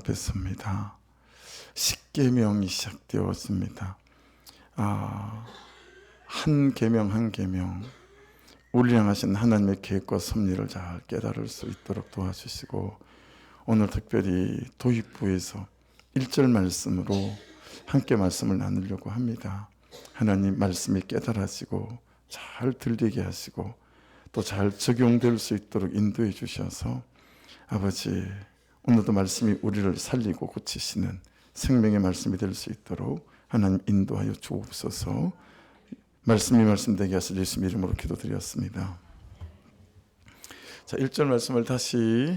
앞에 섭니다. 십계명이 시작되었습니다. 한 계명 한 계명 우리를 향하신 하나님의 계획과 섭리를 잘 깨달을 수 있도록 도와주시고, 오늘 특별히 도입부에서 1절 말씀으로 함께 말씀을 나누려고 합니다. 하나님 말씀이 깨달아지고 잘 들리게 하시고 또 잘 적용될 수 있도록 인도해 주셔서 아버지, 오늘도 말씀이 우리를 살리고 고치시는 생명의 말씀이 될 수 있도록 하나님 인도하여 주옵소서. 말씀이 말씀되게 하시길 예수님 이름으로 기도드렸습니다. 자, 1절 말씀을 다시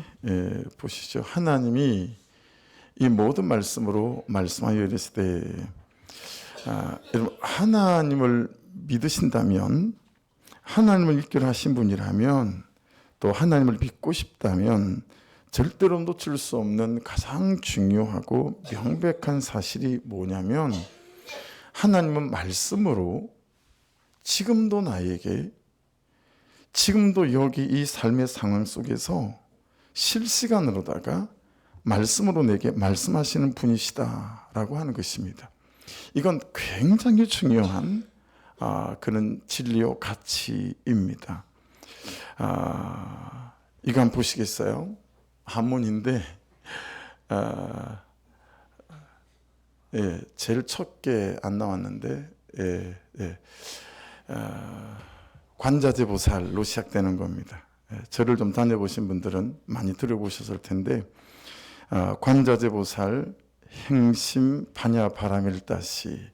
보시죠. 하나님이 이 모든 말씀으로 말씀하여 이르시되, 여러분, 하나님을 믿으신다면, 하나님을 믿기로 하신 분이라면, 또 하나님을 믿고 싶다면 절대로 놓칠 수 없는 가장 중요하고 명백한 사실이 뭐냐면, 하나님은 말씀으로 지금도 나에게, 지금도 여기 이 삶의 상황 속에서 실시간으로다가 말씀으로 내게 말씀하시는 분이시다라고 하는 것입니다. 이건 굉장히 중요한 그런 진리요 가치입니다. 이거 한번 보시겠어요? 한문인데 제일 첫 게 안 나왔는데 관자재보살로 시작되는 겁니다. 절을 좀 다녀보신 분들은 많이 들어보셨을 텐데, 관자재보살 행심 반야 바라밀다시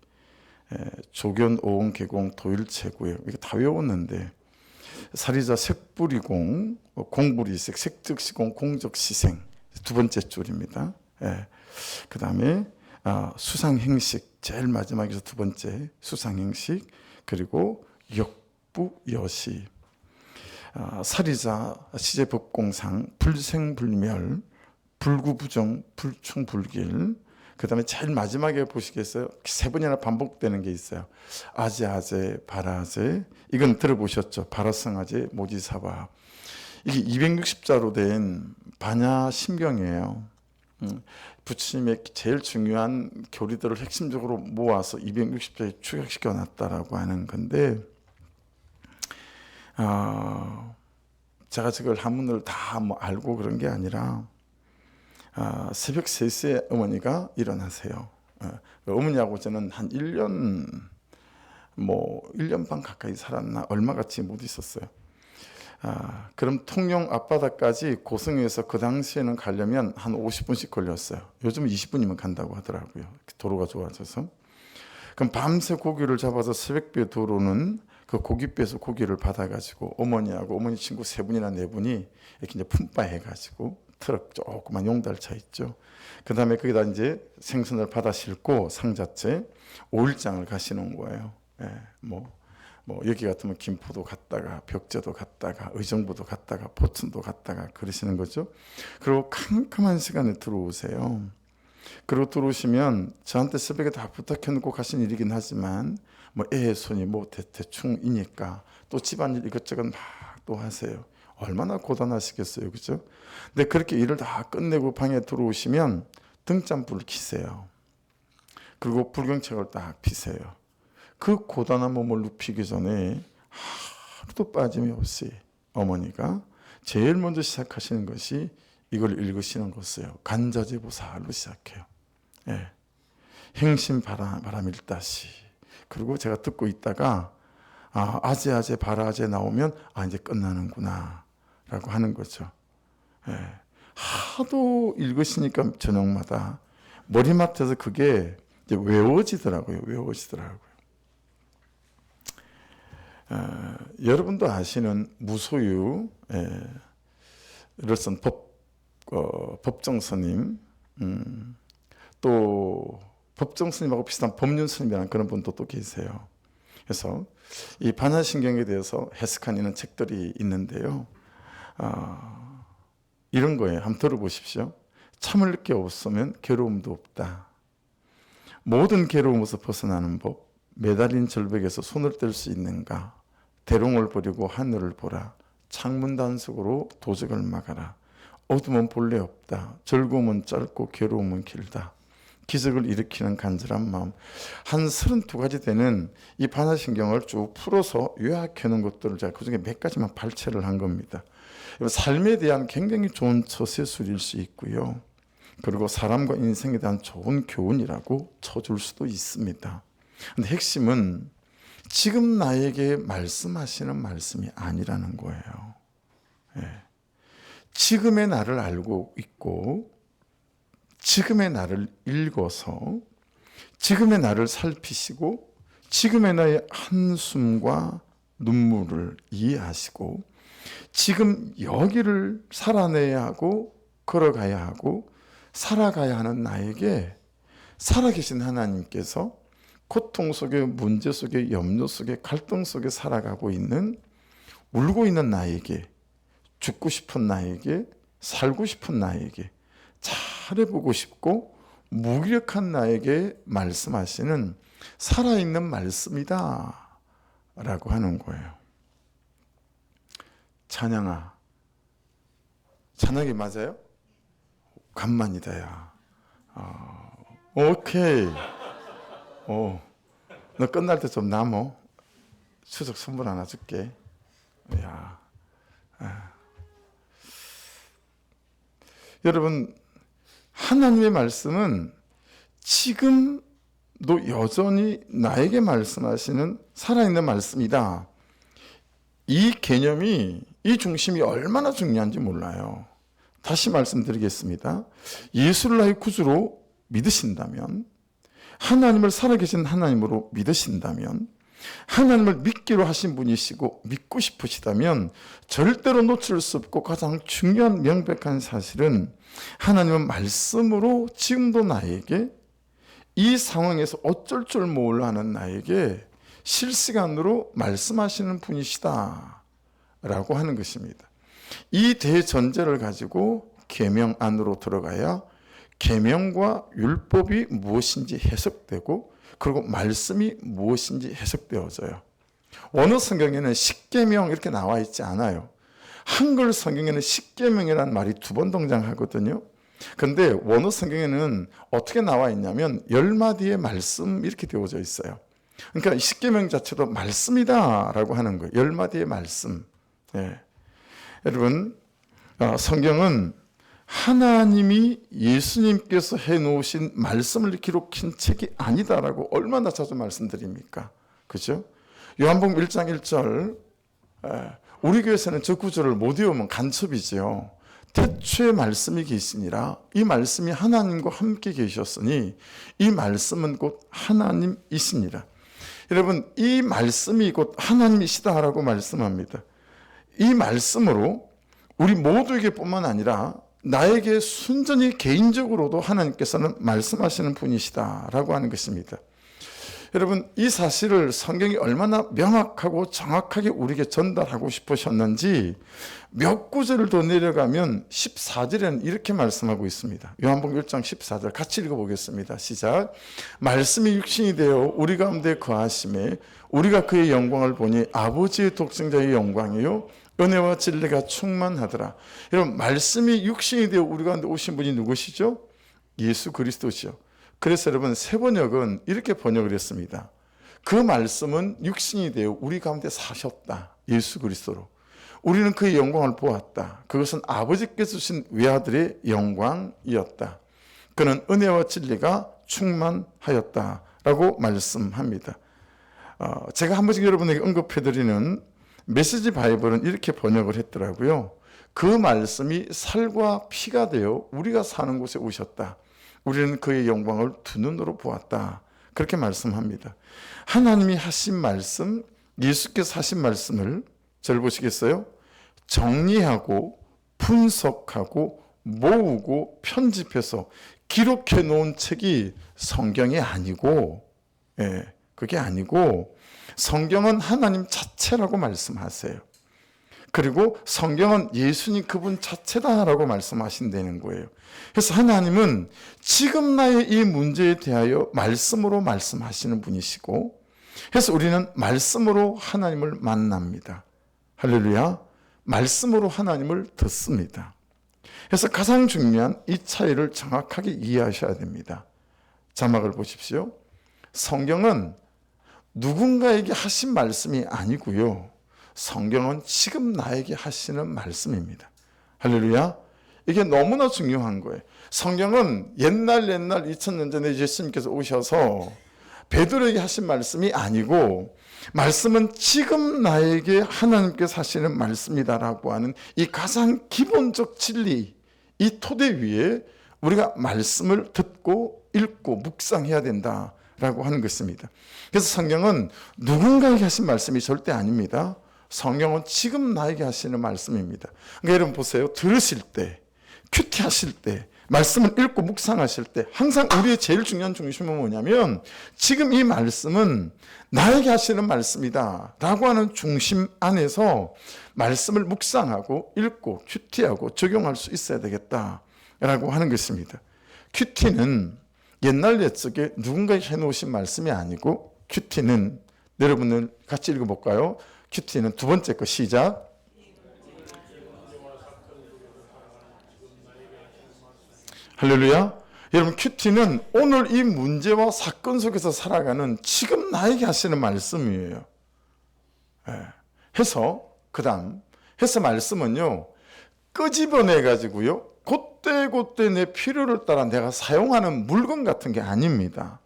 조견 오온 계공 도일체구예요. 이거 다 외웠는데, 사리자 색불이공 공불이색 색즉시공 공적시생 두 번째 줄입니다. 그 다음에 수상행식 제일 마지막에서 두 번째 수상행식, 그리고 역부여시, 사리자 시제법공상 불생불멸 불구부정 불충불길, 그 다음에 제일 마지막에 보시겠어요? 세 번이나 반복되는 게 있어요. 아제아제 바라제, 이건 들어보셨죠? 바라성아제 모지사바. 이게 260자로 된 반야심경이에요. 부처님의 제일 중요한 교리들을 핵심적으로 모아서 260자에 축약시켜 놨다라고 하는 건데, 제가 저걸 한문을 다 알고 그런 게 아니라, 새벽 3시에 어머니가 일어나세요. 어머니하고 저는 한 1년 반 가까이 살았나, 얼마 같이 못 있었어요. 그럼 통영 앞바다까지 고성에서 그 당시에는 가려면 한 50분씩 걸렸어요. 요즘 20분이면 간다고 하더라고요. 도로가 좋아져서. 그럼 밤새 고기를 잡아서 새벽배 도로는 그 고깃배에서 고기를 받아가지고 어머니하고 어머니 친구 3분이나 4분이 이렇게 이제 품바 해가지고 트럭 조그만 용달차 있죠. 그 다음에 거기다 이제 생선을 받아 싣고 상자째 5일장을 가시는 거예요. 여기 같으면 김포도 갔다가 벽제도 갔다가 의정부도 갔다가 보천도 갔다가 그러시는 거죠. 그리고 캄캄한 시간에 들어오세요. 그리고 들어오시면 저한테 새벽에 다 부탁해놓고 가신 일이긴 하지만 애 손이 대충이니까 또 집안일 이것저것 막 또 하세요. 얼마나 고단하시겠어요, 그죠? 근데 그렇게 일을 다 끝내고 방에 들어오시면 등잔불을 켜세요. 그리고 불경책을 딱 피세요. 그 고단한 몸을 눕히기 전에 하루도 빠짐없이 어머니가 제일 먼저 시작하시는 것이 이걸 읽으시는 것이에요. 관자재보살로 시작해요. 행심 바라밀다시. 그리고 제가 듣고 있다가 아제아제 바라제 나오면 이제 끝나는구나 라고 하는 거죠. 하도 읽으시니까 저녁마다 머리맡에서 그게 이제 외워지더라고요. 여러분도 아시는 무소유를 쓴 법정스님, 또 법정스님하고 비슷한 법륜스님이라는 그런 분도 또 계세요. 그래서 이 반야심경에 대해서 해석하는 책들이 있는데요. 이런 거예요. 한번 들어보십시오. 참을 게 없으면 괴로움도 없다. 모든 괴로움에서 벗어나는 법, 매달린 절벽에서 손을 뗄 수 있는가? 대롱을 버리고 하늘을 보라. 창문 단속으로 도적을 막아라. 어둠은 본래 없다. 즐거움은 짧고 괴로움은 길다. 기적을 일으키는 간절한 마음. 한 32가지 되는 이 반야신경을 쭉 풀어서 요약해 놓은 것들을 제가 그중에 몇 가지만 발췌를 한 겁니다. 삶에 대한 굉장히 좋은 처세술일 수 있고요. 그리고 사람과 인생에 대한 좋은 교훈이라고 쳐줄 수도 있습니다. 근데 핵심은 지금 나에게 말씀하시는 말씀이 아니라는 거예요. 예. 지금의 나를 알고 있고 지금의 나를 읽어서 지금의 나를 살피시고 지금의 나의 한숨과 눈물을 이해하시고 지금 여기를 살아내야 하고 걸어가야 하고 살아가야 하는 나에게 살아계신 하나님께서 고통 속에 문제 속에 염려 속에 갈등 속에 살아가고 있는 울고 있는 나에게 죽고 싶은 나에게 살고 싶은 나에게 잘해보고 싶고 무기력한 나에게 말씀하시는 살아있는 말씀이다 라고 하는 거예요. 찬양아, 찬양이 맞아요? 간만이다 야. 오케이. 너 끝날 때 좀 남어. 추석 선물 하나 줄게. 야. 여러분, 하나님의 말씀은 지금도 여전히 나에게 말씀하시는 살아있는 말씀이다. 이 개념이, 이 중심이 얼마나 중요한지 몰라요. 다시 말씀드리겠습니다. 예수를 나의 구주로 믿으신다면, 하나님을 살아계신 하나님으로 믿으신다면, 하나님을 믿기로 하신 분이시고 믿고 싶으시다면 절대로 놓칠 수 없고 가장 중요한 명백한 사실은 하나님은 말씀으로 지금도 나에게 이 상황에서 어쩔 줄 몰라 하는 나에게 실시간으로 말씀하시는 분이시다 라고 하는 것입니다. 이 대전제를 가지고 계명 안으로 들어가야 계명과 율법이 무엇인지 해석되고 그리고 말씀이 무엇인지 해석되어져요. 원어 성경에는 십계명 이렇게 나와 있지 않아요. 한글 성경에는 십계명이라는 말이 2번 등장하거든요. 그런데 원어 성경에는 어떻게 나와 있냐면 10마디의 말씀 이렇게 되어져 있어요. 그러니까 십계명 자체도 말씀이다라고 하는 거예요. 10마디의 말씀. 예. 여러분, 성경은 하나님이 예수님께서 해놓으신 말씀을 기록한 책이 아니다라고 얼마나 자주 말씀드립니까? 그죠? 요한복음 1장 1절, 우리 교회에서는 저 구절을 못 외우면 간첩이죠. 태초에 말씀이 계시니라. 이 말씀이 하나님과 함께 계셨으니 이 말씀은 곧 하나님이시니라. 여러분, 이 말씀이 곧 하나님이시다라고 말씀합니다. 이 말씀으로 우리 모두에게 뿐만 아니라 나에게 순전히 개인적으로도 하나님께서는 말씀하시는 분이시다라고 하는 것입니다. 여러분, 이 사실을 성경이 얼마나 명확하고 정확하게 우리에게 전달하고 싶으셨는지 몇 구절을 더 내려가면 14절에는 이렇게 말씀하고 있습니다. 요한복음 1장 14절 같이 읽어보겠습니다. 시작. 말씀이 육신이 되어 우리 가운데 거하심에 우리가 그의 영광을 보니 아버지의 독생자의 영광이요 은혜와 진리가 충만하더라. 여러분, 말씀이 육신이 되어 우리 가운데 오신 분이 누구시죠? 예수 그리스도시죠. 그래서 여러분, 새번역은 이렇게 번역을 했습니다. 그 말씀은 육신이 되어 우리 가운데 사셨다. 예수 그리스도로. 우리는 그의 영광을 보았다. 그것은 아버지께서 주신 외아들의 영광이었다. 그는 은혜와 진리가 충만하였다라고 말씀합니다. 제가 한 번씩 여러분에게 언급해드리는 메시지 바이블은 이렇게 번역을 했더라고요. 그 말씀이 살과 피가 되어 우리가 사는 곳에 오셨다. 우리는 그의 영광을 두 눈으로 보았다. 그렇게 말씀합니다. 하나님이 하신 말씀, 예수께서 하신 말씀을 잘 보시겠어요? 정리하고 분석하고 모으고 편집해서 기록해 놓은 책이 성경이 아니고, 그게 아니고 성경은 하나님 자체라고 말씀하세요. 그리고 성경은 예수님 그분 자체다라고 말씀하신다는 거예요. 그래서 하나님은 지금 나의 이 문제에 대하여 말씀으로 말씀하시는 분이시고, 그래서 우리는 말씀으로 하나님을 만납니다. 할렐루야. 말씀으로 하나님을 듣습니다. 그래서 가장 중요한 이 차이를 정확하게 이해하셔야 됩니다. 자막을 보십시오. 성경은 누군가에게 하신 말씀이 아니고요. 성경은 지금 나에게 하시는 말씀입니다. 할렐루야. 이게 너무나 중요한 거예요. 성경은 옛날 2000년 전에 예수님께서 오셔서 베드로에게 하신 말씀이 아니고, 말씀은 지금 나에게 하나님께서 하시는 말씀이다라고 하는 이 가장 기본적 진리, 이 토대 위에 우리가 말씀을 듣고 읽고 묵상해야 된다라고 하는 것입니다. 그래서 성경은 누군가에게 하신 말씀이 절대 아닙니다. 성경은 지금 나에게 하시는 말씀입니다. 그러니까 여러분 보세요. 들으실 때, 큐티하실 때, 말씀을 읽고 묵상하실 때 항상 우리의 제일 중요한 중심은 뭐냐면, 지금 이 말씀은 나에게 하시는 말씀이다 라고 하는 중심 안에서 말씀을 묵상하고 읽고 큐티하고 적용할 수 있어야 되겠다라고 하는 것입니다. 큐티는 옛날 옛적에 누군가에게 해놓으신 말씀이 아니고, 큐티는 여러분들 같이 읽어볼까요? 큐티는 두 번째 거 시작. 할렐루야. 여러분, 큐티는 오늘 이 문제와 사건 속에서 살아가는 지금 나에게 하시는 말씀이에요. 해서 그 다음 해서 말씀은요, 끄집어내 가지고요, 그때 내 필요를 따라 내가 사용하는 물건 같은 게 아닙니다.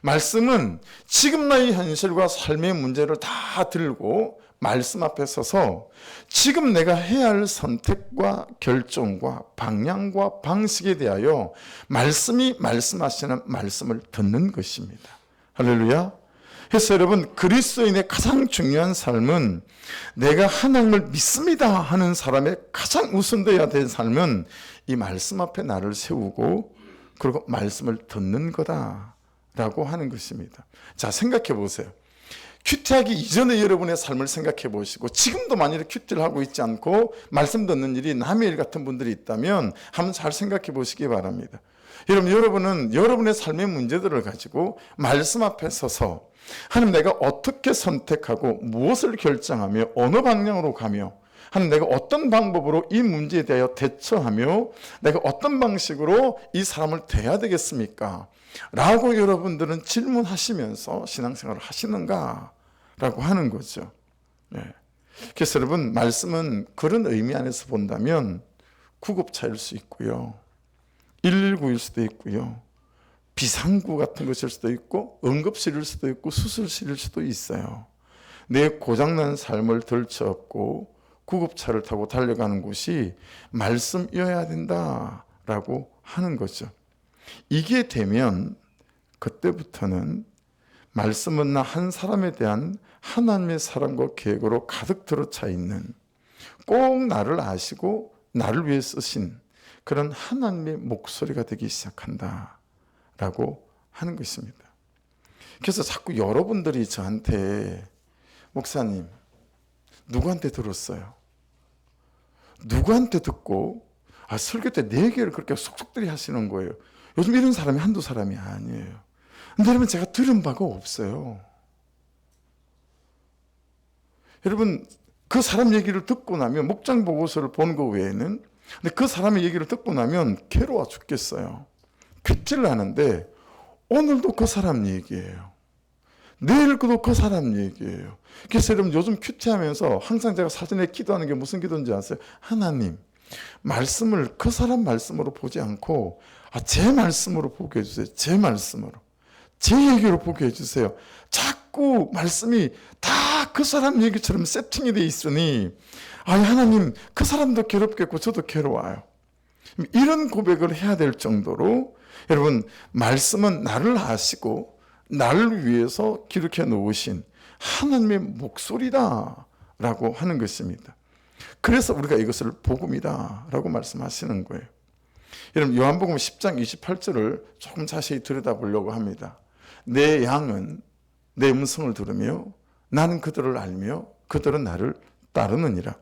말씀은 지금 나의 현실과 삶의 문제를 다 들고 말씀 앞에 서서 지금 내가 해야 할 선택과 결정과 방향과 방식에 대하여 말씀이 말씀하시는 말씀을 듣는 것입니다. 할렐루야. 그래서 여러분, 그리스도인의 가장 중요한 삶은, 내가 하나님을 믿습니다 하는 사람의 가장 우선되어야 될 삶은 이 말씀 앞에 나를 세우고 그리고 말씀을 듣는 거다라고 하는 것입니다. 자, 생각해 보세요. 큐티하기 이전에 여러분의 삶을 생각해 보시고, 지금도 만일에 큐티를 하고 있지 않고 말씀 듣는 일이 남의 일 같은 분들이 있다면 한번 잘 생각해 보시기 바랍니다. 여러분은 여러분의 삶의 문제들을 가지고 말씀 앞에 서서, 하나님, 내가 어떻게 선택하고 무엇을 결정하며 어느 방향으로 가며, 하나님, 내가 어떤 방법으로 이 문제에 대하여 대처하며 내가 어떤 방식으로 이 사람을 대해야 되겠습니까? 라고 여러분들은 질문하시면서 신앙생활을 하시는가? 라고 하는 거죠. 그래서 여러분, 말씀은 그런 의미 안에서 본다면 구급차일 수 있고요, 119일 수도 있고요, 비상구 같은 것일 수도 있고, 응급실일 수도 있고, 수술실일 수도 있어요. 내 고장난 삶을 들쳐업고 구급차를 타고 달려가는 곳이 말씀이어야 된다라고 하는 거죠. 이게 되면 그때부터는 말씀은 나 한 사람에 대한 하나님의 사랑과 계획으로 가득 들어차 있는, 꼭 나를 아시고 나를 위해 쓰신 그런 하나님의 목소리가 되기 시작한다라고 하는 것입니다. 그래서 자꾸 여러분들이 저한테, 목사님, 누구한테 들었어요? 누구한테 듣고 설교 때 내 얘기를 그렇게 속속들이 하시는 거예요. 요즘 이런 사람이 한두 사람이 아니에요. 근데 여러분, 제가 들은 바가 없어요. 여러분, 그 사람 얘기를 듣고 나면, 목장 보고서를 보는 거 외에는, 근데 그 사람의 얘기를 듣고 나면 괴로워 죽겠어요. 큐티를 하는데 오늘도 그 사람 얘기예요. 내일도 그 사람 얘기예요. 그래서 여러분, 요즘 큐티하면서 항상 제가 사전에 기도하는 게 무슨 기도인지 아세요? 하나님, 말씀을 그 사람 말씀으로 보지 않고 제 말씀으로 보게 해주세요. 제 말씀으로, 제 얘기로 보게 해주세요. 자꾸 말씀이 다 그 사람 얘기처럼 세팅이 돼 있으니, 하나님, 그 사람도 괴롭겠고 저도 괴로워요. 이런 고백을 해야 될 정도로, 여러분, 말씀은 나를 아시고 나를 위해서 기록해 놓으신 하나님의 목소리다라고 하는 것입니다. 그래서 우리가 이것을 복음이다라고 말씀하시는 거예요. 여러분, 요한복음 10장 28절을 조금 자세히 들여다보려고 합니다. 내 양은 내 음성을 들으며 나는 그들을 알며 그들은 나를 따르느니라.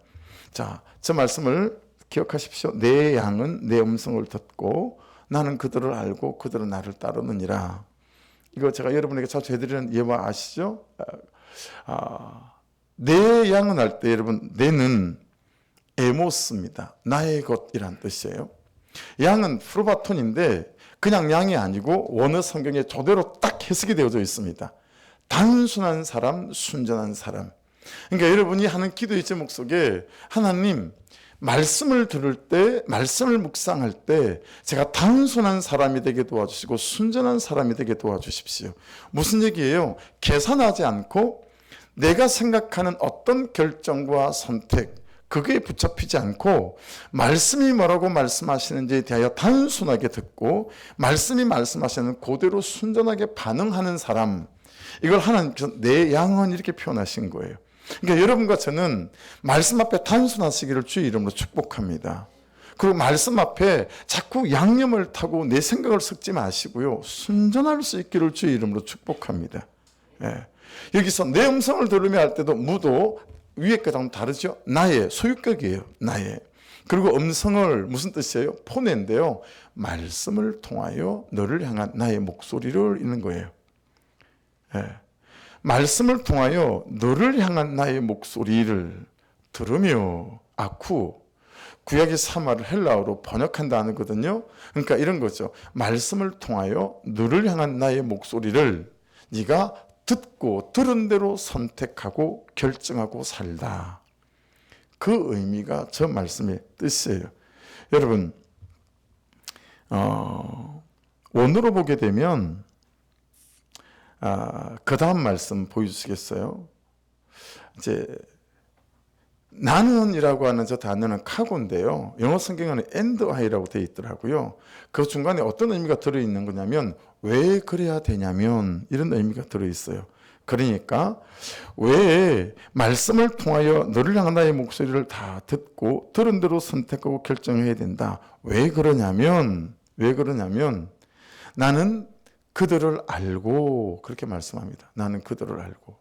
자, 저 말씀을 기억하십시오. 내 양은 내 음성을 듣고 나는 그들을 알고 그들은 나를 따르느니라. 이거 제가 여러분에게 자주 해드리는 예화 아시죠? 내 양은 할 때, 여러분, 내는 에모스입니다. 나의 것이란 뜻이에요. 양은 프로바톤인데 그냥 양이 아니고 원어 성경에 저대로 딱 해석이 되어져 있습니다. 단순한 사람, 순전한 사람. 그러니까 여러분이 하는 기도의 제목 속에 하나님, 말씀을 들을 때, 말씀을 묵상할 때 제가 단순한 사람이 되게 도와주시고 순전한 사람이 되게 도와주십시오. 무슨 얘기예요? 계산하지 않고 내가 생각하는 어떤 결정과 선택, 그게 붙잡히지 않고 말씀이 뭐라고 말씀하시는지에 대하여 단순하게 듣고 말씀이 말씀하시는 그대로 순전하게 반응하는 사람, 이걸 하나님께서 내 양은 이렇게 표현하신 거예요. 그러니까 여러분과 저는 말씀 앞에 단순하시기를 주의 이름으로 축복합니다. 그리고 말씀 앞에 자꾸 양념을 타고 내 생각을 섞지 마시고요, 순전할 수 있기를 주의 이름으로 축복합니다. 예. 여기서 내 음성을 들으며 할 때도 무도 위에 거랑 다르죠. 나의 소유격이에요. 나의. 그리고 음성을 무슨 뜻이에요? 폰인데요, 말씀을 통하여 너를 향한 나의 목소리를 읽는 거예요. 예. 말씀을 통하여 너를 향한 나의 목소리를 들으며, 아쿠, 구약의 사마를 헬라어로 번역한다는 거거든요. 그러니까 이런 거죠. 말씀을 통하여 너를 향한 나의 목소리를 네가 듣고 들은 대로 선택하고 결정하고 살다. 그 의미가 저 말씀의 뜻이에요. 여러분, 원어로 보게 되면 그 다음 말씀 보여주시겠어요? 이제 나는이라고 하는 저 단어는 카고인데요, 영어 성경에는 and I라고 되어 있더라고요. 그 중간에 어떤 의미가 들어있는 거냐면 왜 그래야 되냐면 이런 의미가 들어있어요. 그러니까 왜 말씀을 통하여 너를 향한 나의 목소리를 다 듣고 들은 대로 선택하고 결정해야 된다. 왜 그러냐면 나는 그들을 알고, 그렇게 말씀합니다. 나는 그들을 알고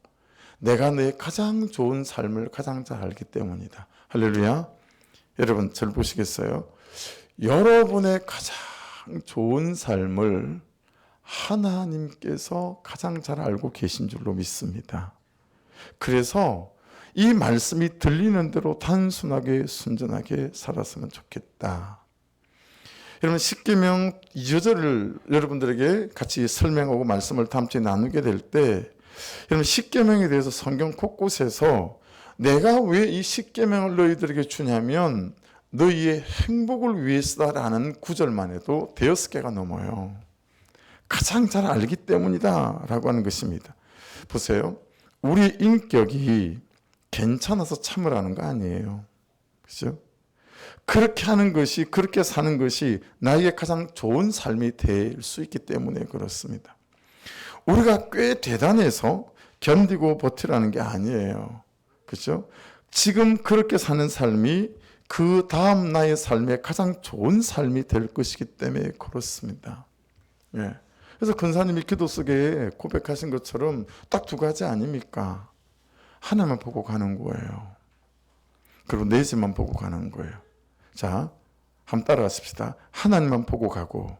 내가 너의 가장 좋은 삶을 가장 잘 알기 때문이다. 할렐루야. 여러분 절 보시겠어요? 여러분의 가장 좋은 삶을 하나님께서 가장 잘 알고 계신 줄로 믿습니다. 그래서 이 말씀이 들리는 대로 단순하게 순전하게 살았으면 좋겠다. 여러분, 십계명 2절을 여러분들에게 같이 설명하고 말씀을 다음 주에 나누게 될 때, 여러분 십계명에 대해서 성경 곳곳에서 내가 왜 이 십계명을 너희들에게 주냐면 너희의 행복을 위해서다라는 구절만 해도 5개가 넘어요. 가장 잘 알기 때문이다 라고 하는 것입니다. 보세요. 우리 인격이 괜찮아서 참으라는 거 아니에요. 그렇죠? 그렇게 하는 것이, 그렇게 사는 것이 나에게 가장 좋은 삶이 될 수 있기 때문에 그렇습니다. 우리가 꽤 대단해서 견디고 버티라는 게 아니에요. 그렇죠? 지금 그렇게 사는 삶이 그 다음 나의 삶에 가장 좋은 삶이 될 것이기 때문에 그렇습니다. 예. 그래서 근사님이 기도 속에 고백하신 것처럼 딱 2가지 아닙니까? 하나만 보고 가는 거예요. 그리고 내 집만 보고 가는 거예요. 자, 한번 따라하십시다. 하나님만 보고 가고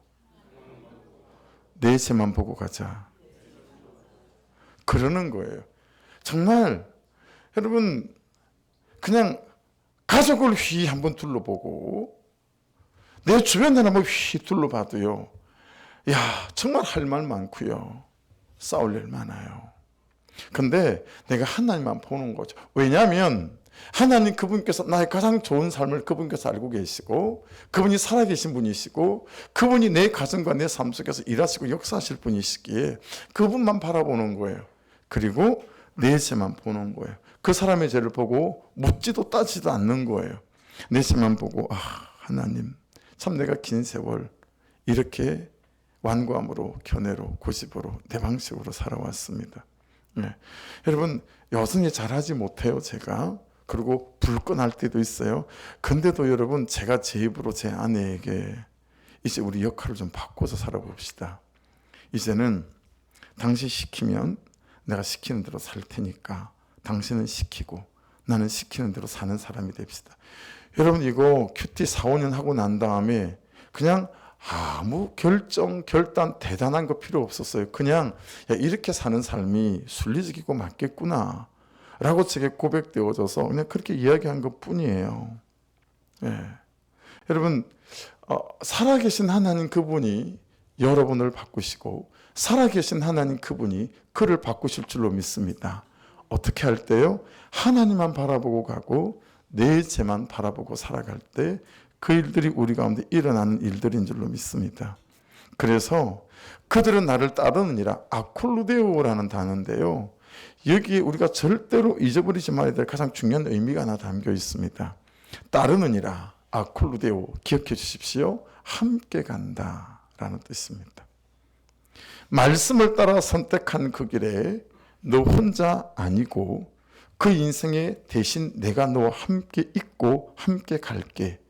내 집만 보고 가자. 그러는 거예요. 정말 여러분, 그냥 가족을 휘 한번 둘러보고 내 주변을 한번 휘 둘러봐도요, 야, 정말 할 말 많고요, 싸울 일 많아요. 근데 내가 하나님만 보는 거죠. 왜냐하면 하나님, 그분께서 나의 가장 좋은 삶을 그분께서 알고 계시고 그분이 살아계신 분이시고 그분이 내 가정과 내 삶 속에서 일하시고 역사하실 분이시기에 그분만 바라보는 거예요. 그리고 내 죄만 보는 거예요. 그 사람의 죄를 보고 묻지도 따지도 않는 거예요. 내 죄만 보고, 하나님, 참 내가 긴 세월 이렇게 완고함으로, 견해로, 고집으로, 내 방식으로 살아왔습니다. 네. 여러분, 여성이 잘하지 못해요, 제가. 그리고 불끈할 때도 있어요. 근데도 여러분, 제가 제 입으로 제 아내에게 이제 우리 역할을 좀 바꿔서 살아봅시다. 이제는 당신 시키면 내가 시키는 대로 살 테니까 당신은 시키고 나는 시키는 대로 사는 사람이 됩시다. 여러분, 이거 큐티 4-5년 하고 난 다음에 그냥 아무 결단 대단한 거 필요 없었어요. 그냥 이렇게 사는 삶이 순리적이고 맞겠구나 라고 제게 고백되어져서 그냥 그렇게 이야기한 것 뿐이에요. 예. 여러분, 살아계신 하나님 그분이 여러분을 바꾸시고 살아계신 하나님 그분이 그를 바꾸실 줄로 믿습니다. 어떻게 할 때요? 하나님만 바라보고 가고 내 죄만 바라보고 살아갈 때 그 일들이 우리 가운데 일어나는 일들인 줄로 믿습니다. 그래서 그들은 나를 따르느니라, 아콜루데오라는 단어인데요, 여기에 우리가 절대로 잊어버리지 말아야 될 가장 중요한 의미가 하나 담겨 있습니다. 따르느니라, 아콜루데오, 기억해 주십시오. 함께 간다 라는 뜻입니다. 말씀을 따라 선택한 그 길에 너 혼자 아니고 그 인생에 대신 내가 너와 함께 있고 함께 갈게.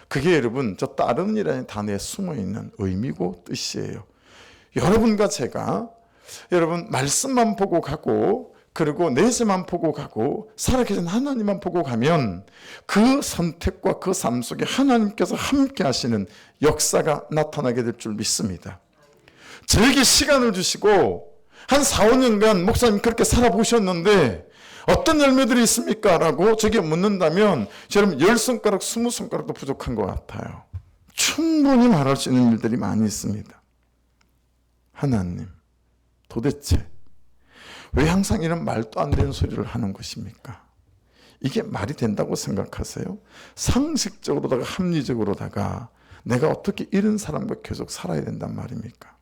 그게 여러분, 저 따르느니라는 단어에 숨어있는 의미고 뜻이에요. 여러분과 제가 여러분 말씀만 보고 가고 그리고 내 죄만 보고 가고 살아계신 하나님만 보고 가면 그 선택과 그 삶 속에 하나님께서 함께 하시는 역사가 나타나게 될 줄 믿습니다. 저에게 시간을 주시고 한 4, 5년간 목사님 그렇게 살아보셨는데 어떤 열매들이 있습니까? 라고 저게 묻는다면 여러분 10손가락, 20손가락도 부족한 것 같아요. 충분히 말할 수 있는 일들이 많이 있습니다. 하나님, 도대체 왜 항상 이런 말도 안 되는 소리를 하는 것입니까? 이게 말이 된다고 생각하세요? 상식적으로다가 합리적으로다가 내가 어떻게 이런 사람과 계속 살아야 된단 말입니까?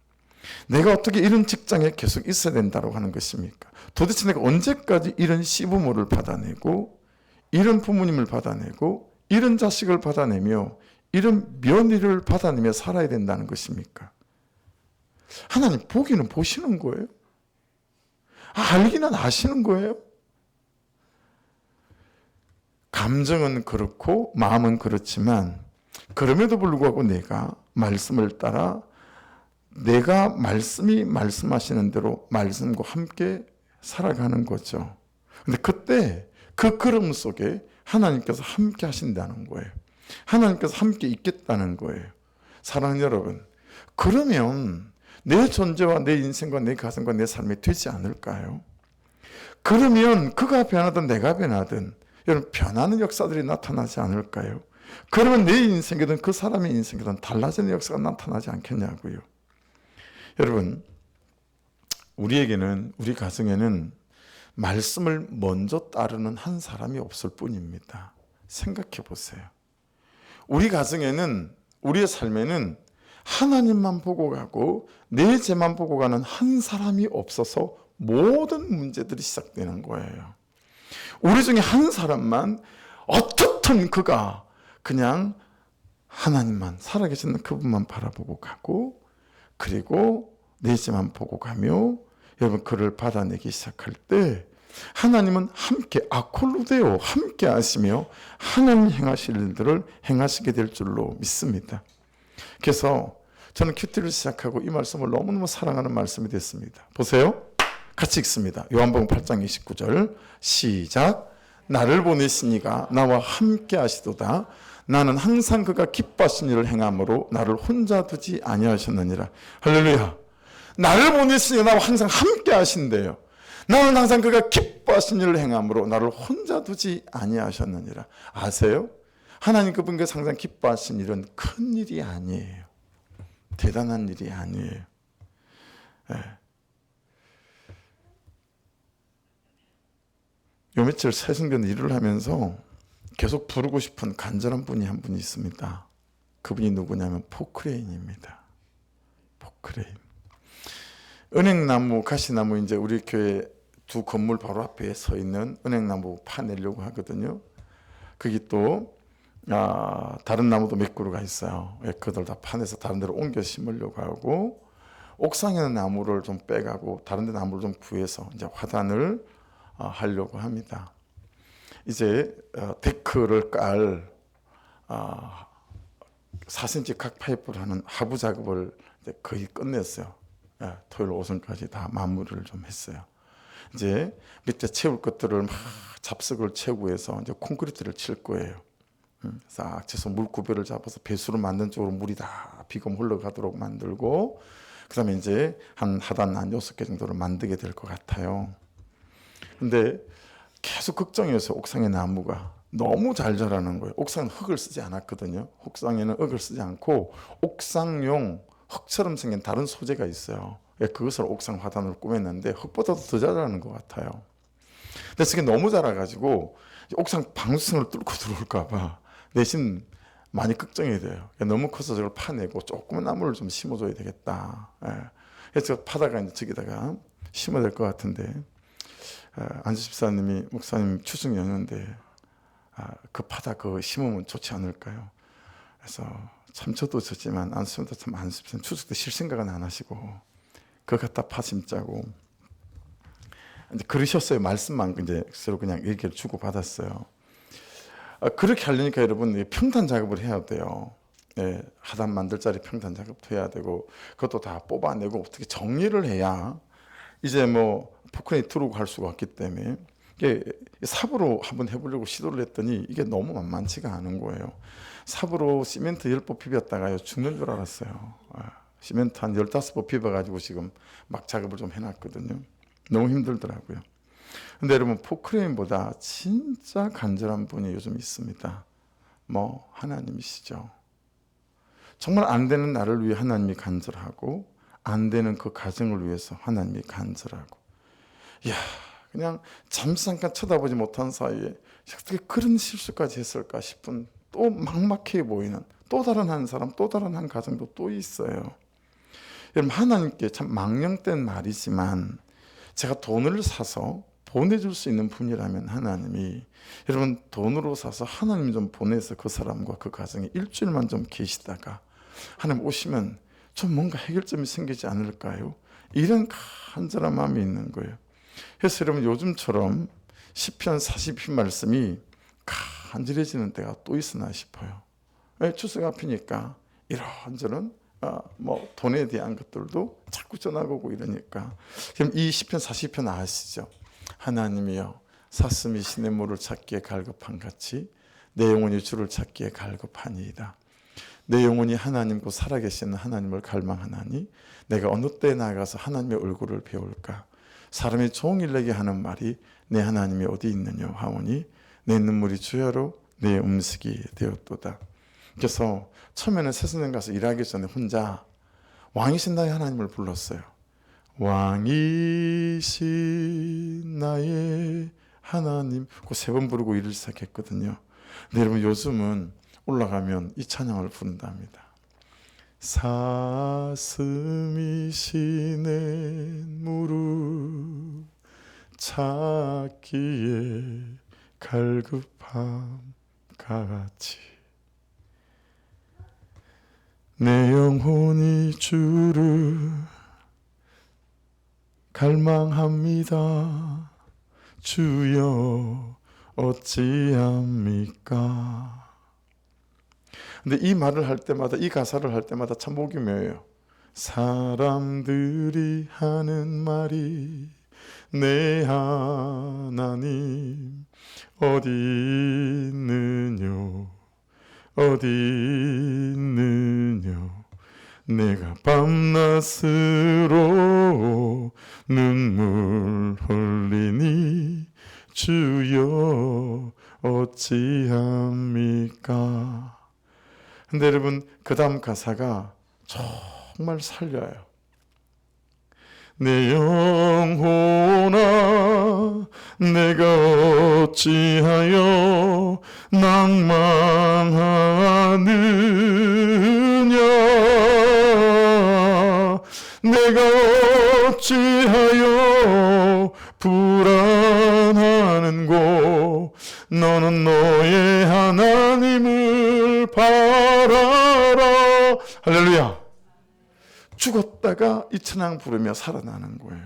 내가 어떻게 이런 직장에 계속 있어야 된다고 하는 것입니까? 도대체 내가 언제까지 이런 시부모를 받아내고 이런 부모님을 받아내고 이런 자식을 받아내며 이런 며느리를 받아내며 살아야 된다는 것입니까? 하나님 보기는 보시는 거예요? 알기는 아시는 거예요? 감정은 그렇고 마음은 그렇지만 그럼에도 불구하고 내가 말씀을 따라 내가 말씀이 말씀하시는 대로 말씀과 함께 살아가는 거죠. 근데 그때 그 걸음 속에 하나님께서 함께 하신다는 거예요. 하나님께서 함께 있겠다는 거예요. 사랑하는 여러분, 그러면 내 존재와 내 인생과 내 가슴과 내 삶이 되지 않을까요? 그러면 그가 변하든 내가 변하든 여러분 변하는 역사들이 나타나지 않을까요? 그러면 내 인생이든 그 사람의 인생이든 달라지는 역사가 나타나지 않겠냐고요. 여러분, 우리에게는, 우리 가정에는 말씀을 먼저 따르는 한 사람이 없을 뿐입니다. 생각해 보세요. 우리 가정에는, 우리의 삶에는 하나님만 보고 가고 내 죄만 보고 가는 한 사람이 없어서 모든 문제들이 시작되는 거예요. 우리 중에 한 사람만 어떻든 그가 그냥 하나님만, 살아계시는 그분만 바라보고 가고 그리고 내 죄만 보고 가며 여러분 그를 받아내기 시작할 때 하나님은 함께, 아콜루데오, 함께 하시며 하나님 행하실 일들을 행하시게 될 줄로 믿습니다. 그래서 저는 큐티를 시작하고 이 말씀을 너무너무 사랑하는 말씀이 됐습니다. 보세요. 같이 읽습니다. 요한복음 8장 29절 시작. 나를 보내시니가 나와 함께 하시도다. 나는 항상 그가 기뻐하신 일을 행함으로 나를 혼자 두지 아니하셨느니라. 할렐루야. 나를 보내시니 나와 항상 함께 하신대요. 나는 항상 그가 기뻐하신 일을 행함으로 나를 혼자 두지 아니하셨느니라. 아세요? 하나님 그분께서 항상 기뻐하신 일은 큰 일이 아니에요. 대단한 일이 아니에요. 네. 요 며칠 새순경 일을 하면서 계속 부르고 싶은 간절한 분이 한 분이 있습니다. 그분이 누구냐면 포크레인입니다. 포크레인. 은행나무, 가시나무, 이제 우리 교회 두 건물 바로 앞에 서 있는 은행나무 파내려고 하거든요. 거기 또 다른 나무도 몇 그루가 있어요. 그들 다 파내서 다른 데로 옮겨 심으려고 하고, 옥상에 있는 나무를 좀 빼가고 다른 데 나무를 좀 구해서 이제 화단을 하려고 합니다. 이제 데크를 깔 4cm 각 파이프를 하는 하부 작업을 이제 거의 끝냈어요. 토요일 오전까지 다 마무리를 좀 했어요. 이제 밑에 채울 것들을 막 잡석을 채우고 해서 이제 콘크리트를 칠 거예요. 싹 쳐서 물 구별을 잡아서 배수로 만든 쪽으로 물이 다 비금 흘러가도록 만들고, 그 다음에 이제 한 하단 한 6개 정도를 만들게 될 것 같아요. 근데 계속 걱정이었어요. 옥상의 나무가 너무 잘 자라는 거예요. 옥상은 흙을 쓰지 않았거든요. 옥상에는 흙을 쓰지 않고 옥상용 흙처럼 생긴 다른 소재가 있어요. 그것을 옥상 화단으로 꾸몄는데 흙보다도 더 자라는 것 같아요. 근데 그게 너무 자라가지고 옥상 방수층을 뚫고 들어올까 봐 대신 많이 걱정이 돼요. 너무 커서 저걸 파내고 조그만 나무를 좀 심어줘야 되겠다. 그래서 파다가 이제 저기다가 심어야 될 것 같은데 안수 집사님이 목사님 추석 연휴인데 급하다 그거 심으면 좋지 않을까요? 그래서 참 저도 좋지만 안수도 참 안수 집사님 추석 때 쉴 생각은 안 하시고 그거 갖다 파 심자고 이제 그러셨어요. 말씀만 이제 서로 그냥 얘기를 주고 받았어요. 그렇게 하려니까 여러분 평단 작업을 해야 돼요. 하단 만들 자리 평단 작업도 해야 되고 그것도 다 뽑아내고 어떻게 정리를 해야 이제 뭐 포크레인 들고 갈 수가 없기 때문에 이게 삽으로 한번 해보려고 시도를 했더니 이게 너무 만만치가 않은 거예요. 삽으로 시멘트 10보 비볐다가요 죽는 줄 알았어요. 시멘트 한 15보 비벼가지고 지금 막 작업을 좀 해놨거든요. 너무 힘들더라고요. 근데 여러분 포크레인보다 진짜 간절한 분이 요즘 있습니다. 뭐 하나님이시죠. 정말 안 되는 나를 위해 하나님이 간절하고 안 되는 그 가정을 위해서 하나님이 간절하고 이야 그냥 잠깐 쳐다보지 못한 사이에 어떻게 그런 실수까지 했을까 싶은 또 막막해 보이는 또 다른 한 사람 또 다른 한 가정도 또 있어요. 여러분 하나님께 참 망령된 말이지만 제가 돈을 사서 보내줄 수 있는 분이라면 하나님이 여러분 돈으로 사서 하나님 좀 보내서 그 사람과 그 가정에 일주일만 좀 계시다가 하나님 오시면 좀 뭔가 해결점이 생기지 않을까요? 이런 간절한 마음이 있는 거예요. 그래서 여러분 요즘처럼 시편 40편 말씀이 간절해지는 때가 또 있으나 싶어요. 추석 앞이니까 이런저런 뭐 돈에 대한 것들도 자꾸 전화가 오고 이러니까 그럼 이 시편 40편 아시죠? 하나님이여 사슴이 신의 물을 찾기에 갈급한 같이 내 영혼이 주를 찾기에 갈급하니이다. 내 영혼이 하나님 곧 살아계시는 하나님을 갈망하나니 내가 어느 때에 나가서 하나님의 얼굴을 배울까. 사람이 종일내게 하는 말이 내 하나님이 어디 있느냐 하오니 내 눈물이 주야로 내 음식이 되었도다. 그래서 처음에는 새선생 가서 일하기 전에 혼자 왕이신 나의 하나님을 불렀어요. 왕이신 나의 하나님 그 3번 부르고 일을 시작했거든요. 근데 여러분 요즘은 올라가면 이 찬양을 부른답니다. 사슴이 신의 무릎 찾기에 갈급함 같이 내 영혼이 주를 갈망합니다. 주여 어찌합니까? 근데 이 말을 할 때마다 이 가사를 할 때마다 참 목이 메어요. 사람들이 하는 말이 내 하나님 어디 있느냐 어디 있느냐 내가 밤낮으로 눈물 흘리니 주여 어찌합니까? 근데 여러분 그 다음 가사가 정말 살려요. 내 영혼아 내가 어찌하여 낭망하느냐 내가 어찌하여 불안하는고 너는 너의 하나님을 바라라. 할렐루야. 죽었다가 이 찬양 부르며 살아나는 거예요.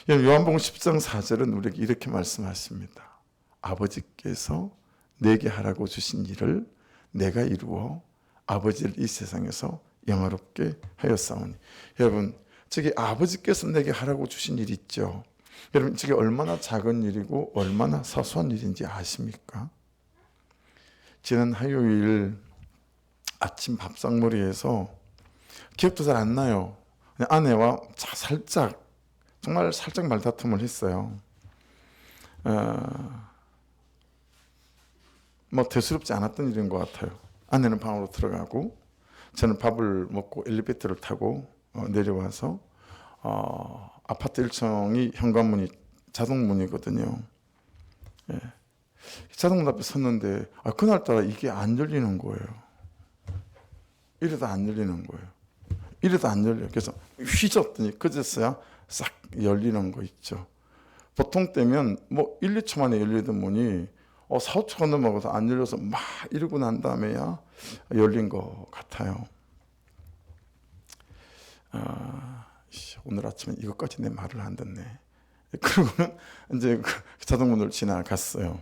요한복음 10장 4절은 우리에게 이렇게 말씀하십니다. 아버지께서 내게 하라고 주신 일을 내가 이루어 아버지를 이 세상에서 영화롭게 하였사오니. 여러분 저기 아버지께서 내게 하라고 주신 일 있죠. 여러분 저게 얼마나 작은 일이고 얼마나 사소한 일인지 아십니까? 지난 화요일 아침 밥상머리에서 기억도 잘 안 나요. 아내와 살짝 정말 살짝 말다툼을 했어요. 뭐 대수롭지 않았던 일인 것 같아요. 아내는 방으로 들어가고 저는 밥을 먹고 엘리베이터를 타고 내려와서 아파트 1층이 현관문이 자동문이거든요. 예. 자동문 앞에 섰는데 그날따라 이게 안 열리는 거예요. 이래도 안 열리는 거예요. 이래도 안 열려요. 그래서 휘젓더니 그제서야 싹 열리는 거 있죠. 보통 때면 뭐 1, 2초 만에 열리던 문이 4, 5초가 넘어가서 안 열려서 막 이러고 난 다음에야 열린 것 같아요. 오늘 아침에 이것까지 내 말을 안 듣네. 그리고는 이제 자동문을 지나갔어요.